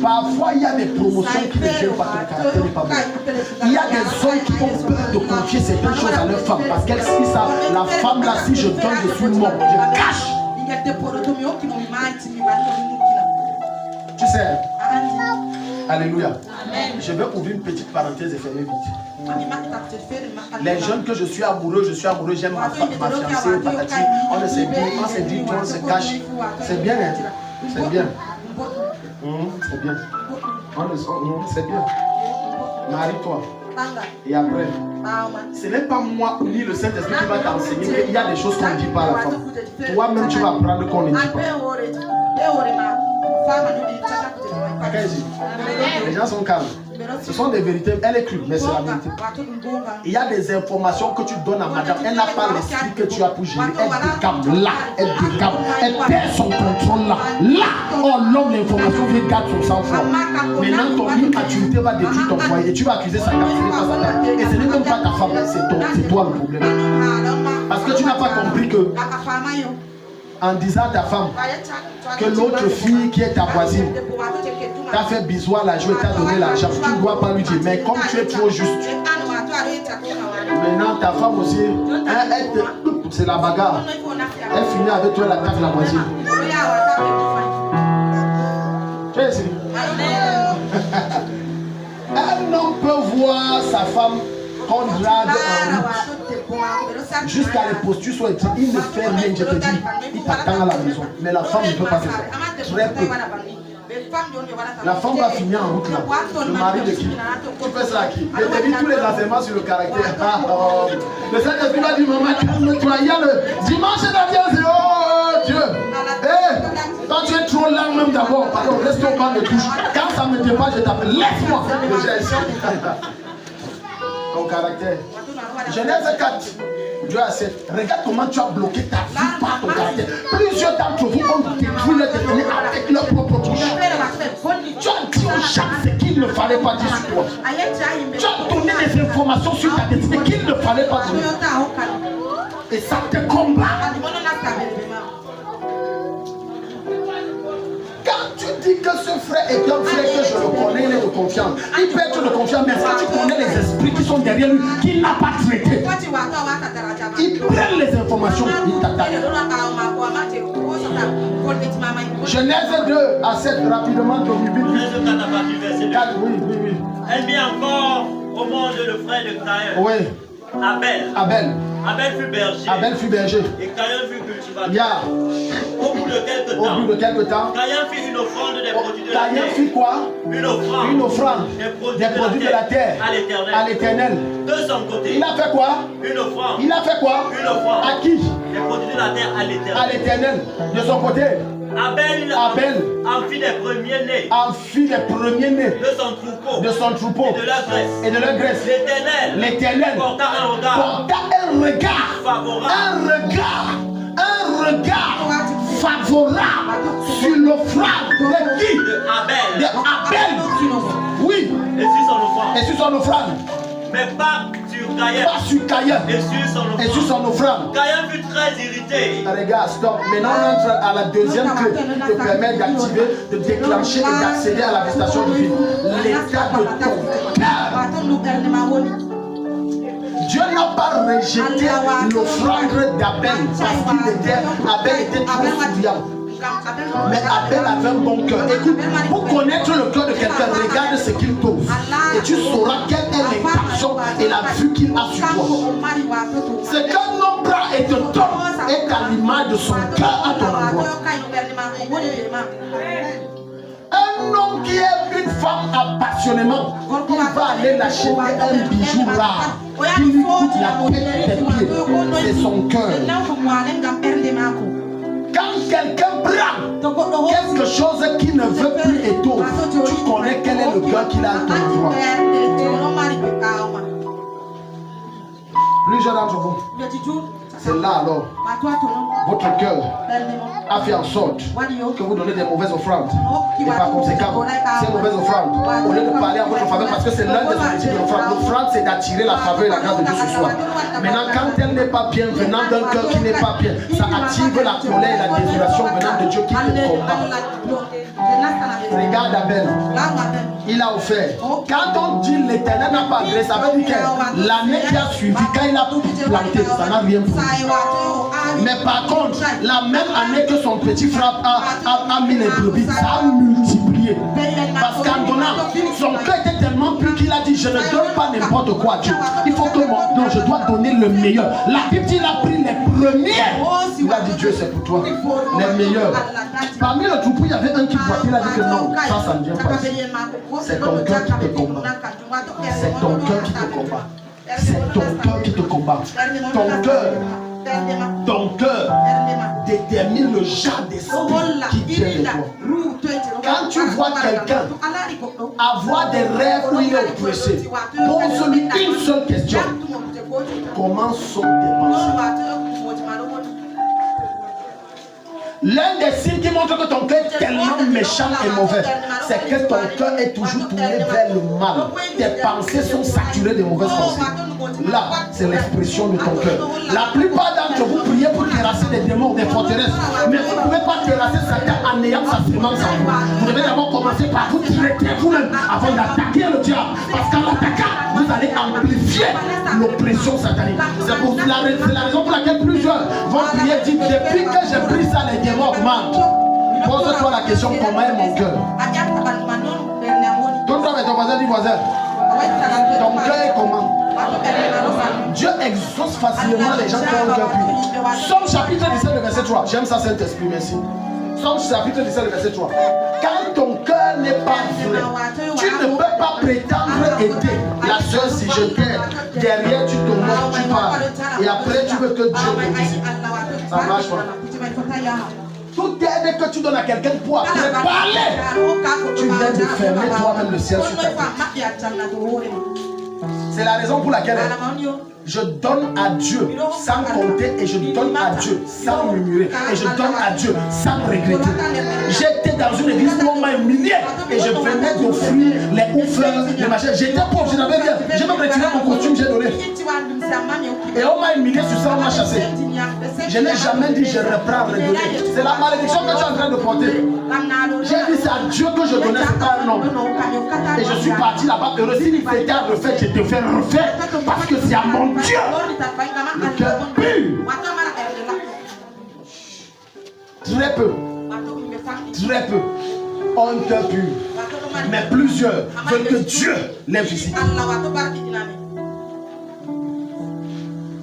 Parfois, il y a des promotions qui ne viennent pas, que le caractère n'est pas bon. Il y a des hommes qui ont peur de confier certaines choses à leur femme parce qu'elles savent, la femme là, si je donne, je suis mort, je cache. Tu sais, alléluia. Je vais ouvrir une petite parenthèse et fermer vite. Les jeunes que je suis amoureux, j'aime ma fiancée, patati. On ne s'est dit, on se cache. C'est bien, hein? C'est bien. C'est bien. C'est bien. Marie-toi. Et après, ce n'est pas moi ni le Saint-Esprit qui va t'enseigner qu'il y a des choses qu'on ne dit pas à la femme. Toi-même, tu vas apprendre qu'on ne dit pas. Les gens sont calmes. Ce sont des vérités. Elle est crue, mais c'est la vérité. Il y a des informations que tu donnes à madame. Elle n'a pas l'esprit que tu as pour gérer. Elle décame là. Elle décame. Elle perd son contrôle là. Là, oh l'homme, l'information vient garder son sang-froid. Maintenant, ton immaturité va détruire ton foyer. Et tu vas accuser sa femme. Ce n'est pas sa femme. Et ce n'est même pas ta femme. C'est toi le problème. Parce que tu n'as pas compris que en disant à ta femme que l'autre fille qui est ta voisine t'a fait bisou à la joie et t'a donné l'argent, tu ne dois pas lui dire, mais comme tu es trop juste. Maintenant ta femme aussi, c'est la bagarre. Elle finit avec toi la table de la voisine. Tu es ici. Un homme peut voir sa femme qu'on drague en route jusqu'à les postures soit étrites. Il ne fait rien, je te dis. Il t'attend à la maison. Mais la femme ne peut pas faire ça. Très peu. La femme va finir en route là. Le mari de qui? Tu fais ça à qui? Je te dis tous les enseignements sur le caractère. Le Saint-Esprit va dire, maman, calme-toi. Il y a le dimanche d'avion, c'est oh Dieu. Quand tu es trop lent même d'abord, pardon, reste au banc de touche. Quand ça me dépasse, je t'appelle. Laisse-moi. Ton caractère. Genèse 4, Dieu a 7. Regarde comment tu as bloqué ta vie par ton caractère. Plusieurs d'entre vous ont détruit leur destinée avec leur propre bouche. Tu as dit aux gens ce qu'il ne fallait pas dire sur toi. Tu as donné des informations sur ta destinée qu'il ne fallait pas donner. Et ça te combat. Quand tu dis que ce frère est un frère que je le connais, il est de confiance. Il peut être de confiance, mais est-ce que tu connais les esprits qui sont derrière lui, qu'il n'a pas traité? Il prend les informations, il t'attaque. Genèse 2 à 7, rapidement, Genèse 4 à partir du verset 2. oui. Elle mit encore au monde le frère de Caïn. Oui. Abel fut berger. Et Caïn fut cultivateur. Au bout de quelques temps, Caïn fit une offrande des produits de la terre. Caïn fit quoi? Une offrande des produits de la terre à l'Éternel. De son côté. Il a fait quoi? Une offrande. Il a fait quoi? Une offrande. À qui? Les produits de la terre à l'Éternel. À l'Éternel. De son côté. Abel en fit des premiers-nés. De son troupeau. Et de leur graisse. L'Éternel porta un regard favorable sur l'offrande de qui? De Abel. Oui. Et sur son offrande. Mais pas sur Caïn. Et sur son offrande. Caïn fut très irrité. Regarde, stop. Maintenant on entre à la deuxième clé qui te permet d'activer, de déclencher et d'accéder à la visitation divine. L'état de ton cœur. Dieu n'a pas rejeté l'offrande d'Abel parce Abel était trop souriant. Mais Abel avait un bon cœur. Écoute, pour connaître le cœur de quelqu'un, regarde ce qu'il t'offre. Et tu sauras quelle est l'intention et la vue qu'il a sur toi. Ce qu'un homme prend et te donne est à l'image de son cœur à ton endroit. Un homme qui aime une femme passionnément, il va aller l'acheter un bijou rare qui lui coûte la tête des pieds. C'est son cœur. Quand quelqu'un prend quelque chose qui ne veut plus étoffer, tu connais quel est le cœur qu'il a à ton endroit. Plusieurs d'entre vous, c'est là alors, votre cœur a fait en sorte que vous donnez des mauvaises offrandes. Et par conséquent, ces mauvaises offrandes, au lieu de parler en votre faveur, parce que c'est l'un des objectifs de l'offrande. L'offrande, c'est d'attirer la faveur et la grâce de Dieu ce soir. Maintenant, quand elle n'est pas bien, venant d'un cœur qui n'est pas bien, ça active la colère et la désolation venant de Dieu qui te combat. Regarde Abel, il a offert. Quand on dit l'Éternel n'a pas agréé, ça veut dire que l'année qui a suivi, quand il a planté, ça n'a rien pris. Mais par contre, la même année que son petit frère a mis les brebis, ça a multiplié. Parce qu'en donnant, son cœur était tellement pur qu'il a dit, je ne donne pas n'importe quoi à Dieu. Il faut que non, je dois donner le meilleur. La Bible dit, il a pris les premiers. Il a dit, Dieu c'est pour toi, les meilleurs. Parmi le troupeau, il y avait un qui boitait, il a dit que non, ça ne vient pas ici. C'est ton cœur qui te combat. C'est ton cœur qui te combat. C'est ton cœur qui te combat. Ton cœur détermine le genre d'esprit qui tient de toi. Quand tu vois quelqu'un avoir des rêves où il est oppressé, pose-lui une seule question. Comment sont tes pensées? L'un des signes qui montre que ton cœur est tellement méchant et mauvais, c'est que ton cœur est toujours tourné vers le mal. Tes pensées sont saturées de mauvaises pensées. Là, c'est l'expression de ton cœur. La plupart d'entre vous priez pour terrasser des démons, des forteresses. Mais vous ne pouvez pas terrasser Satan en ayant sa sémence en vous. Vous devez d'abord commencer par vous traiter vous-même avant d'attaquer le diable. Parce qu'en l'attaquant, vous allez amplifier l'oppression satanique. C'est la raison pour laquelle plusieurs vont prier, dire depuis que j'ai pris ça, les démons augmentent. Pose-toi la question, comment est mon cœur? Tourne-toi avec ton voisin, dis voisin. Ton cœur est comment? Dieu exauce facilement les gens qui ont un cœur pur. Somme chapitre 17, le verset 3. J'aime ça, Saint-Esprit, merci. Somme chapitre 17, le verset 3. Quand ton cœur n'est pas vrai, tu ne peux pas prétendre aider la soeur si je t'aide. Derrière, tu te moques, tu parles. Et après, tu veux que Dieu te dise. Ça marche pas. Toute aide que tu donnes à quelqu'un pour après parler, tu viens de fermer toi-même le ciel sur ta tête. C'est la raison pour laquelle je donne à Dieu sans compter et je donne à Dieu sans murmurer et je donne à Dieu sans regretter. J'étais dans une église où on m'a humilié et je venais d'offrir les oufleurs, les machins. J'étais pauvre, je n'avais rien. J'ai même retiré mon costume, j'ai donné. Et on m'a humilié sur ça, on m'a chassé. Je n'ai jamais dit je reprends, redonner. C'est la malédiction que tu es en train de porter. J'ai dit c'est à Dieu que je donnais, c'est pas un homme. Et je suis parti là-bas heureux. Si il était à refaire, je te fais refaire. Parce que c'est à mon Dieu. Le cœur pur. Très peu. Très peu. On un cœur pur. Mais plusieurs veulent que Dieu les visite.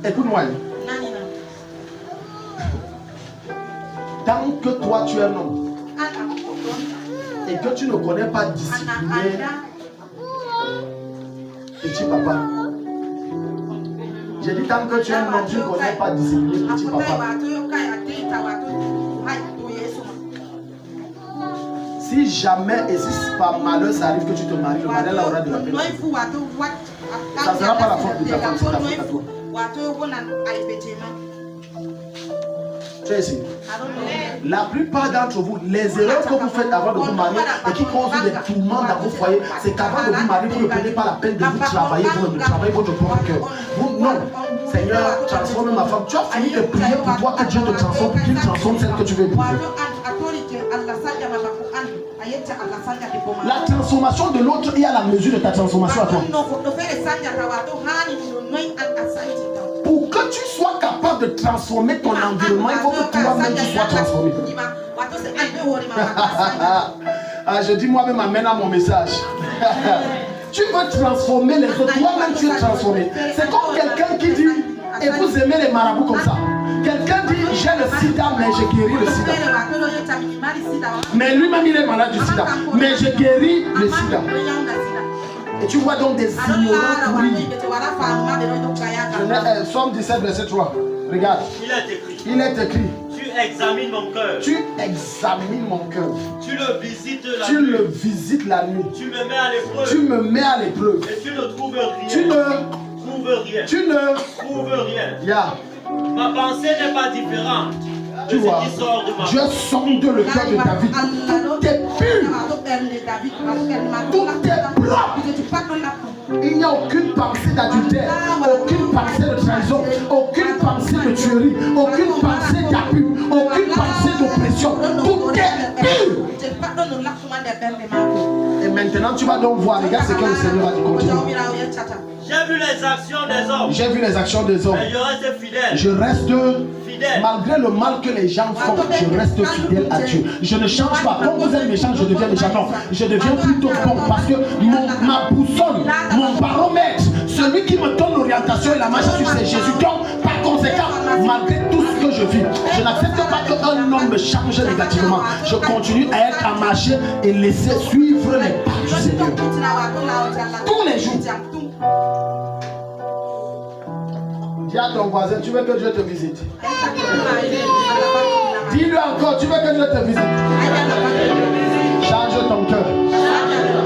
Écoute-moi. Tant que toi tu es un homme et que tu ne connais pas discipliner petit papa. J'ai dit tant que tu es un homme, tu ne connais pas discipliner petit papa. Si jamais et si par malheur ça arrive que tu te maries, le malheur là aura de la peine. Ça ne sera pas la faute de ta femme, c'est la faute à toi. Tu es ici. La plupart d'entre vous, les erreurs que vous faites avant de vous marier et qui causent des tourments dans vos foyers, c'est qu'avant de vous marier, vous ne prenez pas la peine de vous travailler, vous ne travaillez votre propre cœur. Vous, non. Seigneur, transforme ma femme. Tu as fini de prier pour toi que Dieu te transforme, pour qu'il transforme celle que tu veux épouser. La transformation de l'autre est à la mesure de ta transformation à toi. Pour que tu sois capable de transformer ton environnement, il faut que toi-même tu sois transformé. Ah, je dis moi-même, amène à mon message. Tu veux transformer les autres, toi-même tu es transformé. C'est comme quelqu'un qui dit, et vous aimez les marabouts comme ça. Quelqu'un dit, j'ai le sida, mais j'ai guéri le sida. Mais lui-même, il est malade du sida. Mais j'ai guéri le sida. Et tu vois donc des ignorants pourris. Somme 17, verset 3. Regarde. Il est écrit. Tu examines mon cœur. Tu examines mon cœur. Tu le visites la nuit. Tu le visites la nuit. Tu me mets à l'épreuve. Tu me mets à l'épreuve. Et tu ne trouves rien. Tu ne trouves rien. Tu ne trouves rien. Yeah. Ma pensée n'est pas différente. Tu vois, Dieu sonde le cœur de David. Tout est pur. Tout est propre. Il n'y a aucune pensée d'adultère, aucune pensée de trahison, aucune pensée de tuerie, aucune pensée d'abus, aucune pensée d'oppression. Tout est pur. Et maintenant, tu vas donc voir, regarde ce que le Seigneur a dit. Continue. J'ai vu les actions des hommes. J'ai vu les actions des hommes. Mais je reste fidèle. Je reste fidèle. Malgré le mal que les gens font, je reste fidèle à Dieu. Je ne change pas. Quand vous êtes méchant, je deviens méchant. Non, je deviens plutôt bon parce que ma boussole, mon baromètre, celui qui me donne l'orientation et la marche sur c'est Jésus. Donc, par conséquent, malgré tout ce que je vis, je n'accepte pas qu'un homme me change négativement. Je continue à être à marcher et laisser suivre les pas du Seigneur. Tous les jours. Dis à ton voisin, tu veux que Dieu te visite. Dis-lui encore, tu veux que Dieu te visite. Change ton cœur.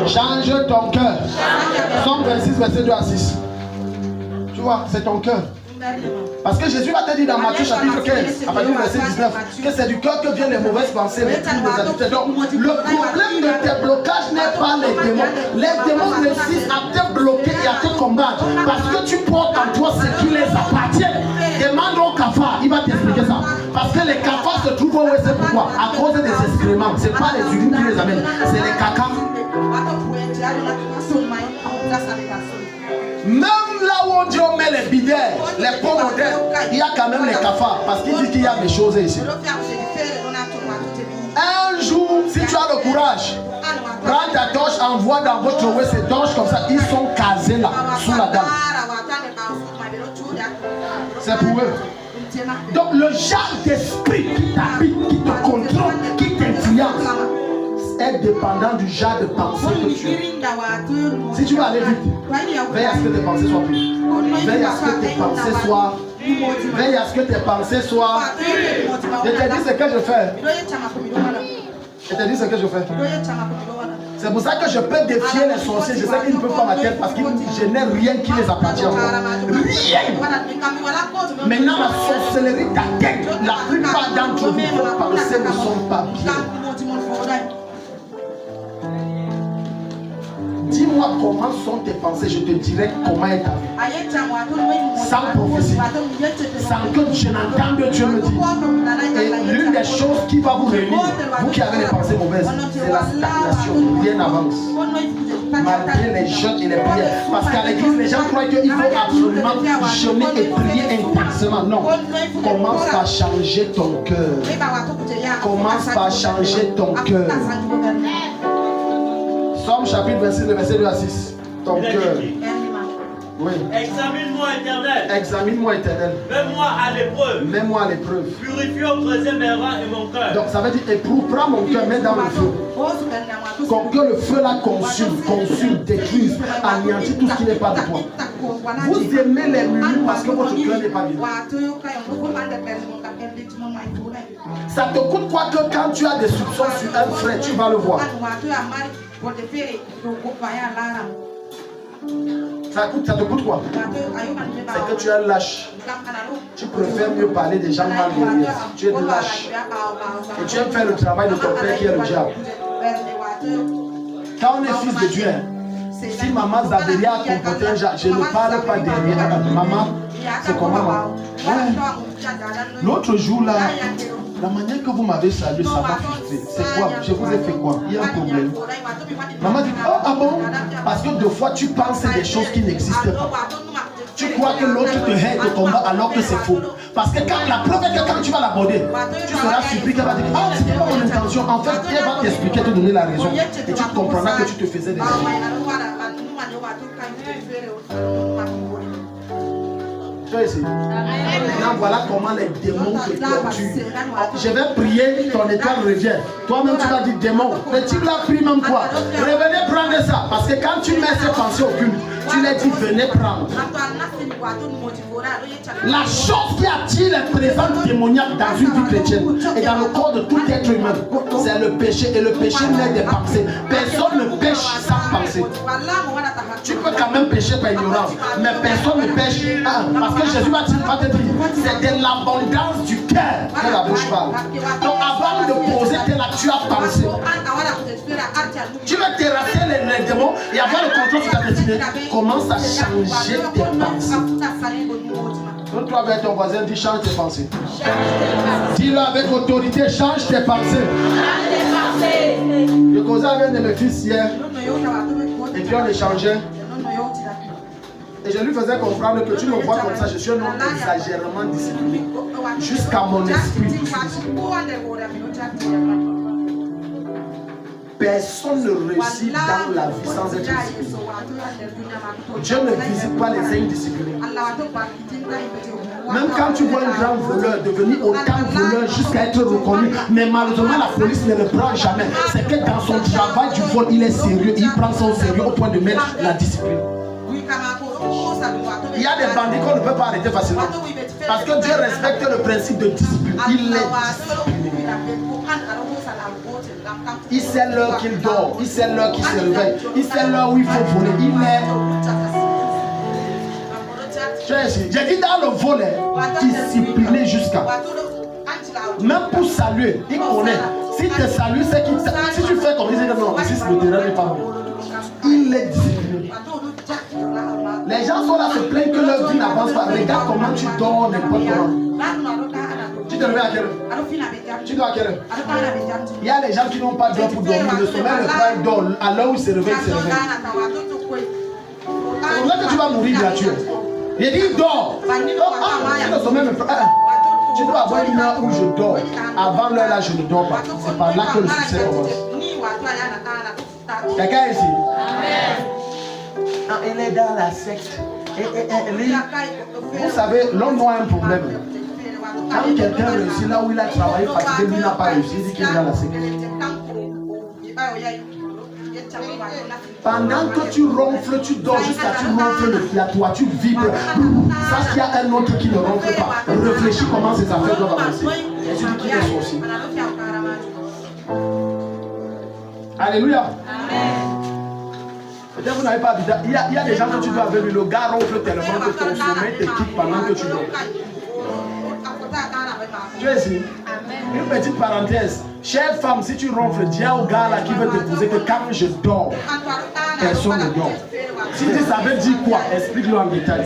Change ton cœur. Somme 26, verset 2 à 6. Tu vois, c'est ton cœur. Parce que Jésus va te dire dans Matthieu chapitre 15, à partir du verset 19, que c'est du cœur que viennent les mauvaises pensées, les crimes, les adultères. Donc, le problème de tes blocages n'est pas les démons. Les démons réussissent à te bloquer et à te combattre. Parce que tu portes en toi ce qui les appartient. Demande au cafard, il va t'expliquer ça. Parce que les cafards se trouvent où c'est pourquoi? À cause des excréments. Ce n'est pas les urines qui les amènent, c'est les cacas. Même là où on dit on met les bidets, les pots modernes, il y a quand même les cafards. Parce qu'il dit qu'il y a des choses ici. Un jour, si tu as le courage, prends ta torche, envoie dans votre ouest ces torches comme ça. Ils sont casés là, sous la dalle. C'est pour eux. Donc le genre d'esprit qui t'habite, qui te contrôle, qui t'influence, est dépendant du genre de pensée que tu as. Si tu veux aller vite, veille à ce que tes pensées soient pures. Veille à ce que tes pensées soient. Veille à ce que tes pensées soient. Je te dis ce que je fais. Je te dis ce que je fais. C'est pour ça que je peux défier les sorciers. Je sais qu'ils ne peuvent pas m'atteindre parce que je n'ai rien qui les appartient encore. Rien. Maintenant, la sorcellerie t'atteint. La plupart d'entre vous, vos pensées ne sont pas bien. Dis-moi dis-moi comment sont tes pensées, je te dirai comment est ta vie. Sans prophétie, sans que je n'entende Dieu me dire. Et l'une des choses qui va vous réunir, vous qui avez les pensées mauvaises, c'est la stagnation. Rien n'avance. Malgré les jeûnes et les prières. Parce qu'à l'église, les gens croient qu'il faut absolument jeûner et prier intensément. Non. Commence par changer ton cœur. Commence par changer ton cœur. Somme chapitre 26, le verset 2 à 6. Ton cœur. Oui. Examine-moi, Éternel. Examine-moi, Éternel. Mets-moi à l'épreuve. Mets-moi à l'épreuve. Purifie au troisième rang et mon cœur. Donc ça veut dire éprouve, prends mon cœur, mets dans le feu. Que le feu la consume, détruise, anéantit tout ce qui n'est pas de toi. Vous aimez les murmures parce que votre cœur n'est pas bien. Ça te coûte quoi que quand tu as des soupçons sur un frère, tu vas le voir. Ça te coûte quoi? C'est que tu es lâche. Tu préfères mieux parler des gens mal derrière. Tu es lâche. Et tu aimes faire le travail de ton père qui est le diable. Quand on est fils de Dieu, si maman Zaberia a comporté un genre, je ne parle pas derrière. Maman, c'est comment maman? L'autre jour là, la manière que vous m'avez salué, ça m'a frustré. C'est quoi? Je vous ai fait quoi? Il y a un problème. Maman dit, oh, ah bon? Parce que deux fois tu penses des choses qui n'existent pas. Tu crois que l'autre te hait, te combat alors que c'est faux. Parce que quand la preuve est que quand tu vas l'aborder, tu seras surpris qu'elle va dire, ah, c'était pas mon intention. En fait, elle va t'expliquer, te donner la raison. Et tu comprendras que tu te faisais des choses. Maintenant, voilà comment les démons te torturent. Je vais prier, ton étoile revient. Toi-même, tu vas dire démon. Le type l'a pris même quoi? Revenez prendre ça. Parce que quand tu mets ces pensées occultes, tu leur dis venez prendre. La chose qui attire les présences démoniaques dans une vie chrétienne et dans le corps de tout être humain, c'est le péché. Et le péché naît des pensées. Personne ne pêche sans penser. Tu peux quand même pécher par ignorance, mais personne ne pêche. Parce que Jésus va te dire, c'est de l'abondance du cœur que la bouche parle. Donc avant de poser tes actes, tu as pensé. Tu veux terrasser les démons et avoir le contrôle sur ta destinée. Commence à changer tes pensées. Donc toi avec ton voisin, dis change tes pensées. Dis-le avec autorité, change tes pensées. Je causais avec un de mes fils hier. Et puis on échangeait. Et je lui faisais comprendre que tu me vois comme ça, je suis un homme exagérément discipliné. Jusqu'à mon esprit. Personne ne réussit dans la vie sans être discipliné. Dieu ne visite pas les indisciplinés. Même quand tu vois un grand voleur devenir autant voleur jusqu'à être reconnu, mais malheureusement la police ne le prend jamais. C'est que dans son travail du vol, il est sérieux, il prend son sérieux au point de mettre la discipline. Il y a des bandits qu'on ne peut pas arrêter facilement. Parce que Dieu respecte le principe de discipline. Il est discipliné. Il sait l'heure qu'il dort, il sait l'heure qu'il se réveille, il sait l'heure où il faut voler. Il est. J'ai dit dans le vol, discipliné jusqu'à. Même pour saluer, il connaît. Si tu salues, c'est qu'il. Si tu fais comme il dit, non, ici le terrain n'est pas bon. Il est discipliné. Les gens sont là se plaignent que leur vie n'avance pas. Regarde comment tu dors n'importe comment. Tu te réveilles à quelle heure? Tu dors à quelle heure? Il y a des gens qui n'ont pas d'heure pour dormir. Le sommeil, le travail dort. À l'heure où il se réveille, il se réveille. C'est pour ça que tu vas mourir gratuit. Il dit dors. Le sommeil me fait. Tu dois avoir une heure où je dors. Avant l'heure là, je ne dors pas. C'est par là que le succès commence. Quelqu'un ici? Elle est dans la secte. Vous savez, l'homme a un problème. Quand quelqu'un réussit là où il a travaillé, parce que lui n'a pas réussi, il dit qu'il est dans la secte. Pendant que tu ronfles, tu dors jusqu'à tu ronfles la toi, tu vibres. Sache qu'il y a un autre qui ne ronfle pas. Réfléchis comment ces affaires doivent avancer. Et tu dis qu'il est sorcier. Alléluia. Peut-être vous n'avez pas habité. Il y a des gens que tu dois venir. Le gars ronfle tellement que ton sommeil te quitte pendant que tu dors. Tu es ici? Une petite parenthèse. Chère femme, si tu ronfles, dis au gars là qui veut te poser que quand je dors, personne ne dort. Si tu savais dire quoi, explique-le en détail.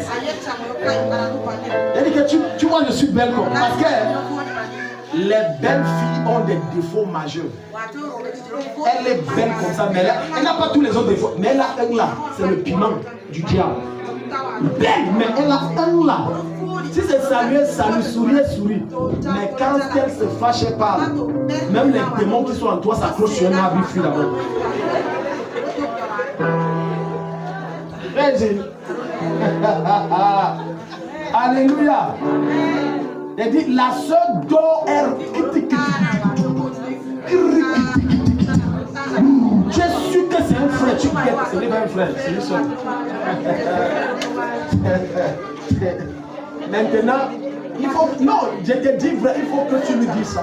Il dit que tu vois, je suis belle comme. Parce que les belles filles ont des défauts majeurs. Elle est belle comme ça, mais elle n'a pas tous les autres défauts. Mais elle a un là, c'est le piment du diable. Belle, mais elle a un là. Si c'est Samuel, Samuel sourit. Mais quand elle se fâche, elle parle. Même les démons qui sont en toi s'accrochent sur un arbre, ils fuient d'abord. Alléluia. Elle dit, la sœur dort, elle. Tu es sûr que c'est un frère, tu guettes, ce n'est pas un frère, c'est une soeur. Maintenant, il faut. Non, je te dis vrai, il faut que tu lui dises ça.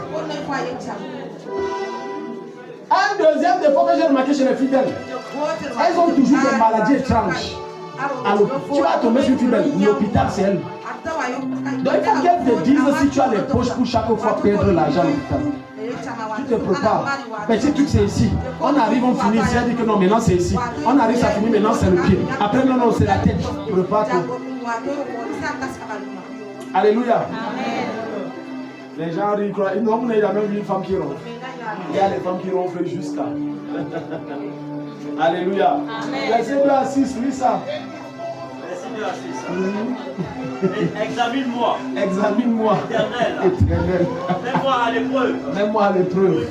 Un deuxième défaut que j'ai remarqué chez les fidèles, elles ont toujours des maladies étranges. Alors, tu vas tomber sur une fidèle, l'hôpital c'est elle. Donc il faut qu'elle te dise si tu as les poches pour chaque fois perdre l'argent à l'hôpital. Tu te prépares. Petit truc c'est ici. On arrive, on finit ici, elle dit que non, maintenant c'est ici. On arrive, ça finit, maintenant c'est le pied. Après, non, c'est la tête. Prépare-toi. Alléluia. Les gens rient, non, vous n'avez jamais vu une femme qui ronfle. Il y a les femmes qui ronflent jusqu'à. Alléluia. Verset 2 à 6, lis ça. Verset 2 à 6. Examine-moi. Examine-moi. Éternel. Mets-moi à l'épreuve. Mets-moi à l'épreuve.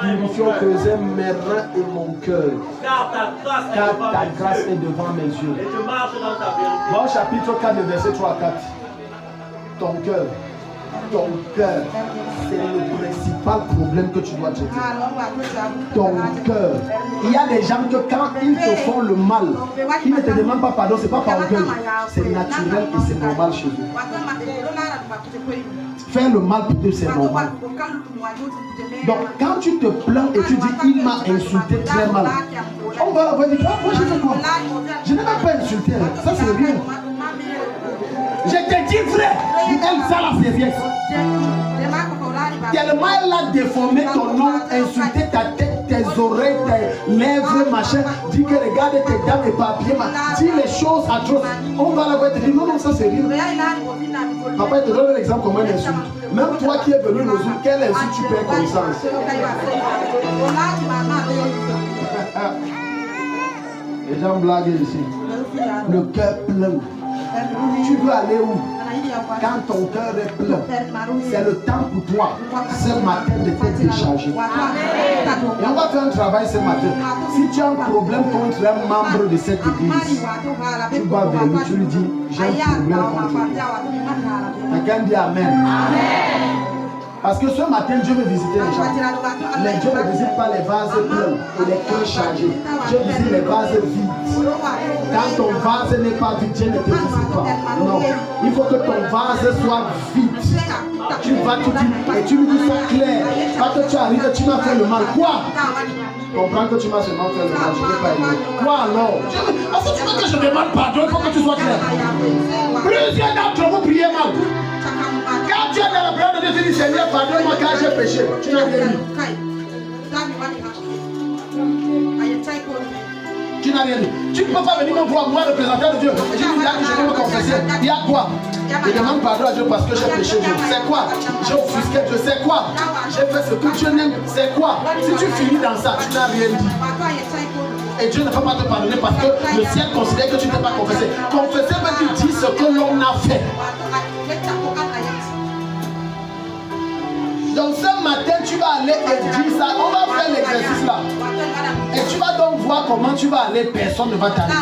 Purifions creuser mes reins et mon cœur. Car ta grâce est devant mes yeux. Et je marche dans ta vérité. Dans chapitre 4, le verset 3 à 4. Ton cœur, c'est le principal problème que tu dois traiter. Ton cœur. Il y a des gens que quand ils te font le mal, ils ne te demandent pas pardon, c'est pas par orgueil. C'est naturel et c'est normal chez eux. Faire le mal pour eux, c'est normal. Donc quand tu te plains et tu dis il m'a insulté très mal, on va la voir et dire, moi j'ai fait quoi? Je n'ai même pas insulté, ça c'est rien. Je te dis vrai, elle ça la vérité. Tellement elle a déformé ton nom, insulté ta tête, tes oreilles, tes lèvres, machin, dit que regarde tes dames et papiers, dit les choses atroces. On va la voir et te dire non, ça c'est rien. Papa, il te donne un exemple comme un insulte. Même toi qui es venu nous dire, quelle insulte tu perds connaissance? Les gens blaguent ici. Le cœur plein. Tu veux aller où? Quand ton cœur est plein, c'est le temps pour toi ce matin de te décharger. Et on va faire un travail ce matin. Si tu as un problème contre un membre de cette église, tu vas vers lui, tu lui dis, j'ai un problème contre lui. Quelqu'un dit Amen. Parce que ce matin, Dieu veut visiter les gens. Mais Dieu ne visite pas les vases pleins et les cœurs chargés. Dieu visite les vases vides. Quand ton vase n'est pas vide, Dieu ne te visite pas. Non. Il faut que ton vase soit vide. Tu vas tout dire et tu lui dis ça clair. Quand tu arrives, tu m'as fait le mal. Quoi? Comprends que tu m'as seulement fait le mal. Je ne vais pas aimer. Quoi alors? Est-ce que tu veux que je demande pardon? Il faut que tu sois clair. Plusieurs d'entre vous priez mal. Quand tu es dans la prière de Dieu, tu dis Seigneur, pardonne-moi quand j'ai péché. Tu n'as rien dit. Tu n'as rien dit. Tu ne peux pas venir me voir, moi, représentant de Dieu. Et je dis, je vais me confesser. Il y a quoi? Je demande pardon à Dieu parce que j'ai péché. C'est quoi? J'ai offusqué Dieu. C'est quoi? J'ai fait ce que Dieu n'aime. C'est quoi? Si tu finis dans ça, tu n'as rien dit. Et Dieu ne peut pas te pardonner parce que le ciel considère que tu n'es pas confessé. Confesser veut dire ce que l'on a fait. Donc ce matin, tu vas aller et dire ça. On va faire l'exercice là. Et tu vas donc voir comment tu vas aller. Personne ne va t'arrêter.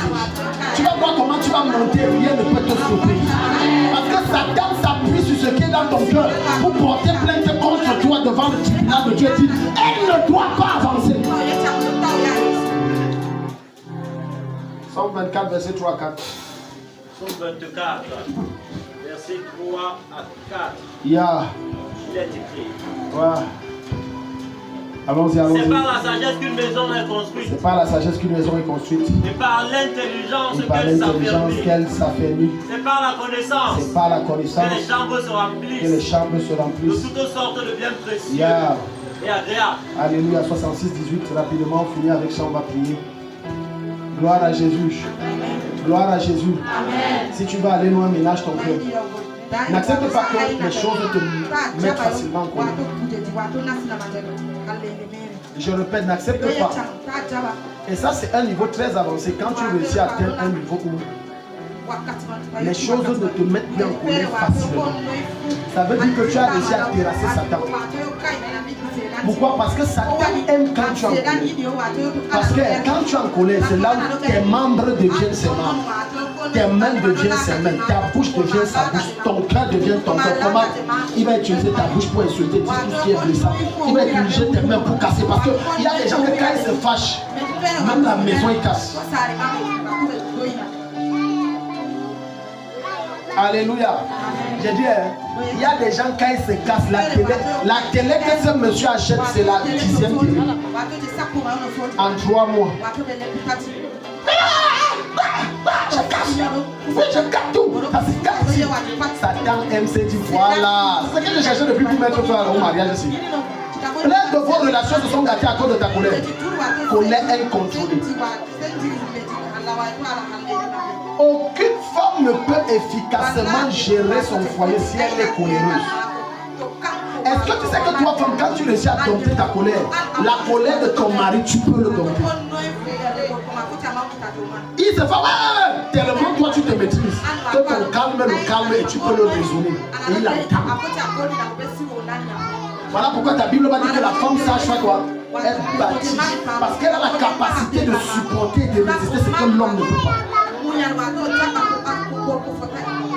Tu vas voir comment tu vas monter. Rien ne peut te stopper. Parce que Satan s'appuie sur ce qui est dans ton cœur pour porter plainte contre toi devant le tribunal de Dieu. Dit, elle ne doit pas avancer. Psaume 24, verset 3 à 4. Psaume 24, verset 3 à 4. Yeah. Il est écrit. Ouais. Allons-y, allons-y. C'est par la sagesse qu'une maison est construite. C'est par la sagesse qu'une maison est construite. Et par l'intelligence qu'elle s'affermit. C'est par la connaissance. C'est par la connaissance que les chambres se remplissent. Que les chambres se remplissent. De toutes sortes de biens précieux. Yeah. Et agréables. Alléluia. 66-18. Rapidement, on finit avec ça, on va prier. Gloire à Jésus. Gloire à Jésus. Amen. Si tu vas aller loin, ménage ton cœur. N'accepte pas que les choses te mettent facilement en colère. Je répète, n'accepte pas. Et ça, c'est un niveau très avancé. Quand tu réussis à atteindre un niveau où les choses ne te mettent plus en colère facilement, ça veut dire que tu as réussi à terrasser Satan. Pourquoi? Parce que Satan aime quand tu es en colère. Parce que quand tu es en colère, c'est là où tes membres deviennent ses membres. Tes mains deviennent ses mains. Ta bouche devient sa bouche. Ton cœur devient ton cœur. Comment il va utiliser ta bouche pour insulter tout ce qui est blessant? Il va utiliser tes mains pour casser. Parce qu'il y a des gens que quand ils se fâchent, même la maison ils cassent. Alléluia. J'ai dit, il y a des gens quand ils se cassent la télé que ce monsieur achète, c'est la 10e télé. En 3 mois. Je casse. Oui, je casse tout. Ça se casse. Satan aime se dit, voilà. C'est ce que je cherchais depuis pour mettre toi au mariage ici. Plein de vos relations se sont gâtées à cause de ta colère. Colère incontrôlée. Aucune femme ne peut efficacement gérer son foyer si elle est coléreuse. Est-ce que tu sais que toi, femme, quand tu réussis à dompter ta colère, la colère de ton mari, tu peux le dompter. Il se fait, ouais, tellement toi tu te maîtrises, que ton calme le calme et tu peux le raisonner. Et il entend. Voilà pourquoi ta Bible va dire que la femme sache faire quoi? Elle bâtit. Parce qu'elle a la capacité de supporter et de résister ce que l'homme ne peut pas.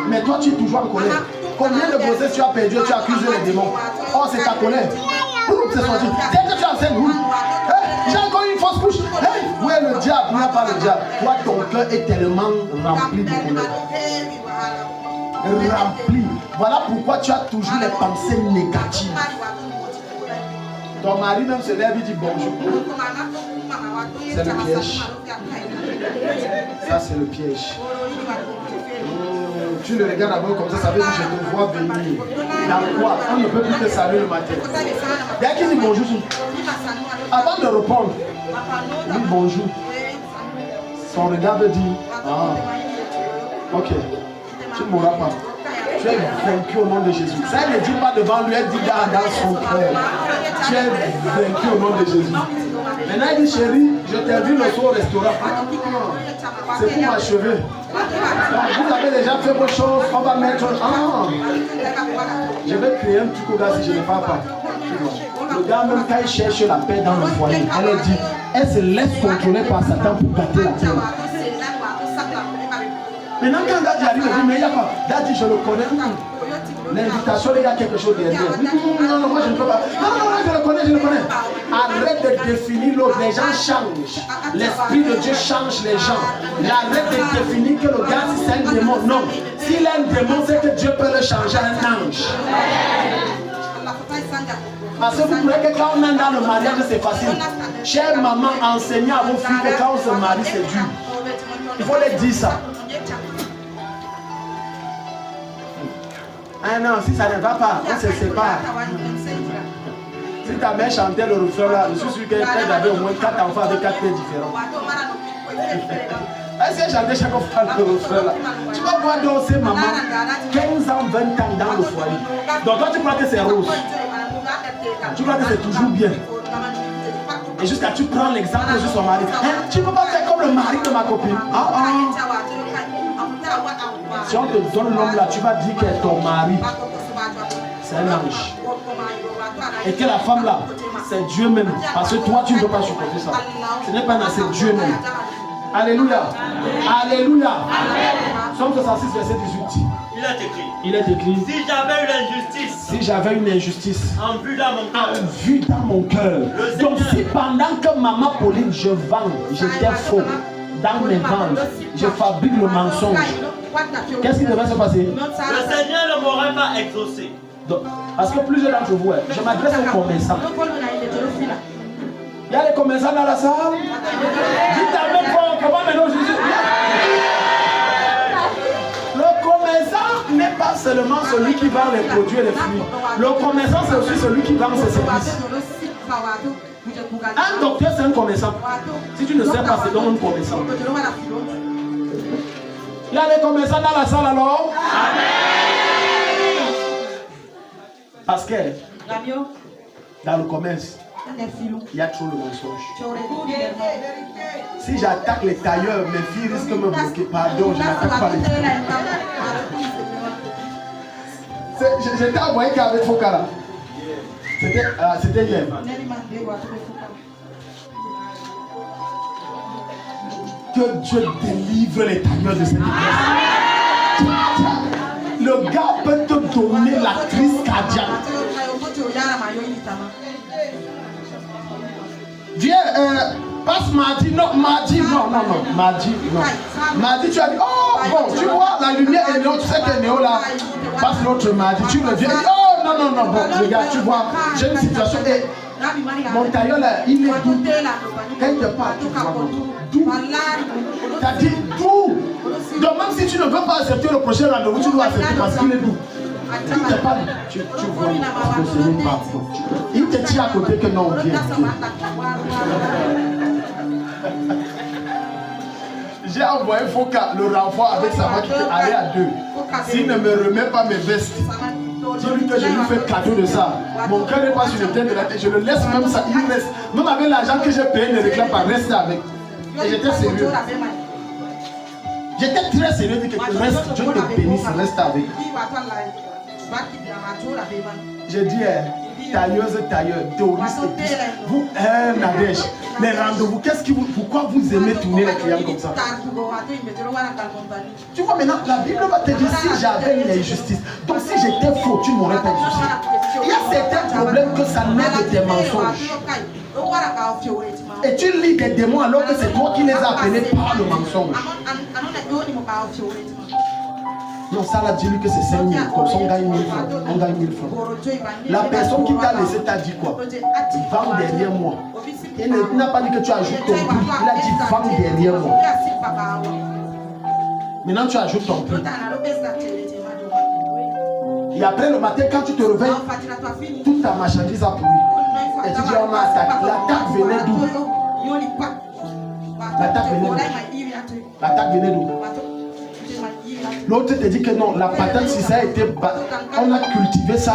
Mais toi tu es toujours en colère. Combien de grossesses tu as perdu et tu accuses les démons? Oh, c'est ta colère. C'est sorti. Dès que tu enseignes, j'ai encore une fausse couche. Où est le diable? Il n'y a pas le diable. Toi, ton cœur est tellement rempli de colère. Rempli. Voilà pourquoi tu as toujours les pensées négatives. Ton mari même se lève et dit bonjour. C'est le piège. Ça, c'est le piège. Tu le regardes d'abord comme ça veut dire que je te vois venir. Dans quoi? On ne peut plus te saluer le matin. Dès qu'il dit bonjour, avant de répondre, oui, bonjour. Son regard veut dire, ah, ok, tu ne mourras pas. Tu es vaincu au nom de Jésus. Ça, elle ne dit pas devant lui, elle dit dans son cœur. Tu es vaincu au nom de Jésus. Maintenant, il dit, chérie, je t'ai vu le soir au restaurant. C'est pour m'achever. Vous avez déjà fait vos choses, on va mettre... Ah, je vais créer un truc au gars si je ne parle pas. Le gars, même quand il cherche la paix dans le foyer, elle dit, elle se laisse contrôler par Satan pour gâter la paix. Maintenant, quand Daddy arrive, il dit, mais il n'y a pas. Daddy, je le connais. L'invitation, il y a quelque chose derrière. Non, moi je ne peux pas. Non, je le connais, je le connais. Arrête de définir l'autre. Les gens changent. L'Esprit de Dieu change les gens. Arrête de définir que le gars, c'est un démon. Non. S'il est un démon, c'est que Dieu peut le changer en un ange. Parce que vous croyez que quand on est dans le mariage, c'est facile. Chère maman, enseignez à vos filles que quand on se marie, c'est dur. Il faut les dire ça. Ah non, si ça ne va pas, on se sépare. Si ta mère chantait le refrain là, je suis sûr qu'elle avait au moins 4 enfants avec 4 pères différents. Est-ce qu'elle chantait chaque fois le refrain là? Tu vas voir danser maman 15 ans, 20 ans dans le foyer. Donc toi tu crois que c'est rose. Tu crois que c'est toujours bien. Et jusqu'à tu prends l'exemple de son mari. Tu ne peux pas faire comme le mari de ma copine. Si on te donne l'homme là, tu vas dire que ton mari, c'est un ange. Et que la femme là, c'est Dieu même. Parce que toi, tu ne peux pas supporter ça. Ce n'est pas là, c'est Dieu même. Alléluia. Alléluia. Psaume 66, verset 18. Il est écrit. Si j'avais une injustice. Si j'avais une injustice. En vue dans mon cœur. En vue dans mon cœur. Donc si pendant que maman Pauline, je vends, j'étais faux. Dans mes ventes, je fabrique le mensonge. Qu'est-ce qui devrait se passer? Le Seigneur ne m'aurait pas exaucé. Donc, parce que plusieurs d'entre vous, je m'adresse aux commerçants. Il y a les commerçants dans la salle. Dites à même fort, comment maintenant Jésus? Le commerçant n'est pas seulement celui qui vend les produits et les fruits. Le commerçant, c'est aussi celui qui vend ses services. Un docteur, c'est un commerçant. Si tu ne sais pas, c'est donc un commerçant. Il y a les commerçants dans la salle alors? Amen. Parce que dans le commerce, il y a trop de mensonges. Si j'attaque les tailleurs, mes filles risquent de me bloquer. Pardon, je n'attaque pas les tailleurs. J'étais envoyé qu'avec Fokala. C'était hier. Que Dieu délivre les tailleurs de cette église. Le gars peut te donner la crise cardiaque. Viens, passe mardi, non, mardi, non. Mardi, tu as dit, oh, bon, tu vois, la lumière est néo, tu sais que néo là, passe l'autre mardi, tu reviens, oh, non, bon, regarde, tu vois, j'ai une situation, et mon tailleur là, il est doux. Quelque part, tu vois, doux. T'as dit doux. Donc même si tu ne veux pas accepter le prochain rendez-vous, tu dois accepter parce qu'il est doux. Il te parle, tu vois, parce que ce n'est pas faux. Il te dit à côté que non, viens. J'ai envoyé Foka le renvoi avec sa main qui est allée à 2. S'il ne me remet pas mes vestes, dis-lui que je lui fais cadeau de ça. Mon cœur n'est pas sur le tête de la tête. Je le laisse même ça. Il reste. Même avec l'argent que j'ai payé, ne réclame pas. Reste avec. Et j'étais sérieux. J'étais très sérieux. Dit que reste. Dieu te bénisse. Reste avec. J'ai dit, tailleuse, tailleur, théoriste, vous, Nadège, les rendez-vous, pourquoi vous aimez tourner les clients comme ça? Tu vois maintenant, la Bible va te dire, si j'avais l'injustice, donc si j'étais faux, tu m'aurais pas exaucé. Il y a certains problèmes que ça naît de tes mensonges. Et tu lis des démons alors que c'est toi qui les as appelés par le mensonge. Non, ça là, dis-lui que c'est 5 000, comme ça on gagne 1 000 francs. On gagne 1 000 francs. La personne qui t'a laissé t'a dit quoi? Vends derrière moi. Il n'a pas dit que tu ajoutes ton prix. Il a dit vends derrière moi. Maintenant tu ajoutes ton prix. Et après le matin, quand tu te réveilles, toute ta marchandise a pourri. Et tu dis on m'a attaqué. L'attaque venait d'où? L'attaque venait d'où? L'autre te dit que non, la patate, si ça a été on a cultivé ça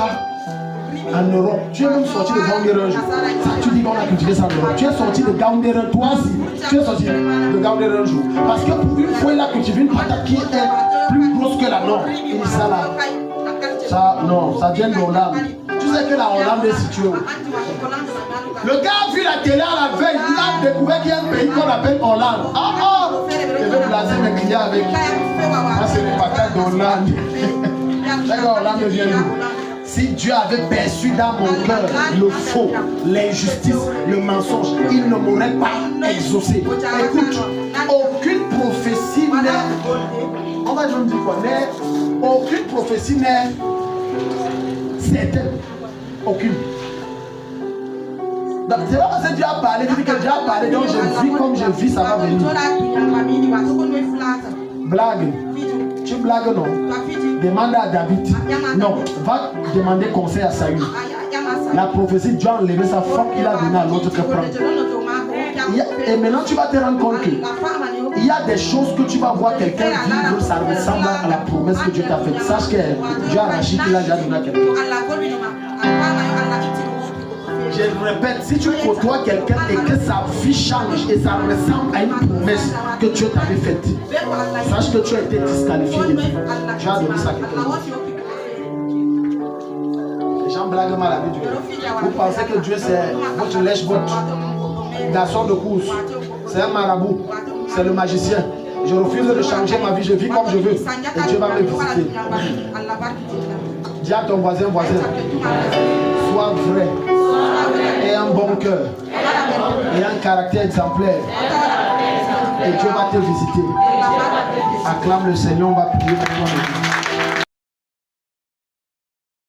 en Europe. Tu es même sorti de Gaunder un jour. Ça, tu dis qu'on a cultivé ça en Europe. Tu es sorti de Gaunder un, toi aussi. Tu es sorti de Gaunder un jour. Parce que pour une fois, il a cultivé une patate qui est plus grosse que la nôtre. Il dit ça là. Ça, non, ça vient de Hollande. Tu sais que la Hollande est située où? Le gars a vu la télé à la veille, il a découvert qu'il y a un pays qu'on appelle Hollande. Je vais blaser mes clients avec. Moi, c'est les patates d'Hollande. Hollande vient d'où? Si Dieu avait perçu dans mon cœur le faux, l'injustice, le mensonge, il ne m'aurait pas exaucé. Écoute, aucune prophétie n'est. On va dire quoi? Aucune prophétie n'est certaine. Aucune. C'est pas parce que Dieu a parlé, tu dis que Dieu a parlé, donc je vis comme je vis, ça va venir. Blague. Tu blagues non? Demande à David. Non, va demander conseil à Saül. La prophétie, Dieu a enlevé sa femme qu'il a donnée à l'autre que prendre. Et maintenant tu vas te rendre compte que il y a des choses que tu vas voir quelqu'un vivre, ça ressemble à la promesse que Dieu t'a faite. Sache que Dieu a arraché qu'il a déjà donné à quelqu'un. Je le répète, si tu côtoies quelqu'un et que sa vie change et ça ressemble à une promesse que Dieu t'avait faite, sache que tu as été disqualifié de Dieu. Dieu a donné ça à quelqu'un. Les gens blaguent mal avec Dieu. Vous pensez que Dieu c'est votre lèche-botte, garçon de course, c'est un marabout, c'est le magicien. Je refuse de changer ma vie, je vis comme je veux. Et Dieu va me visiter. Dis à ton voisin, sois vrai. Et un bon cœur. Et un caractère exemplaire. Et Dieu va te visiter. Acclame le Seigneur, on va prier pour toi.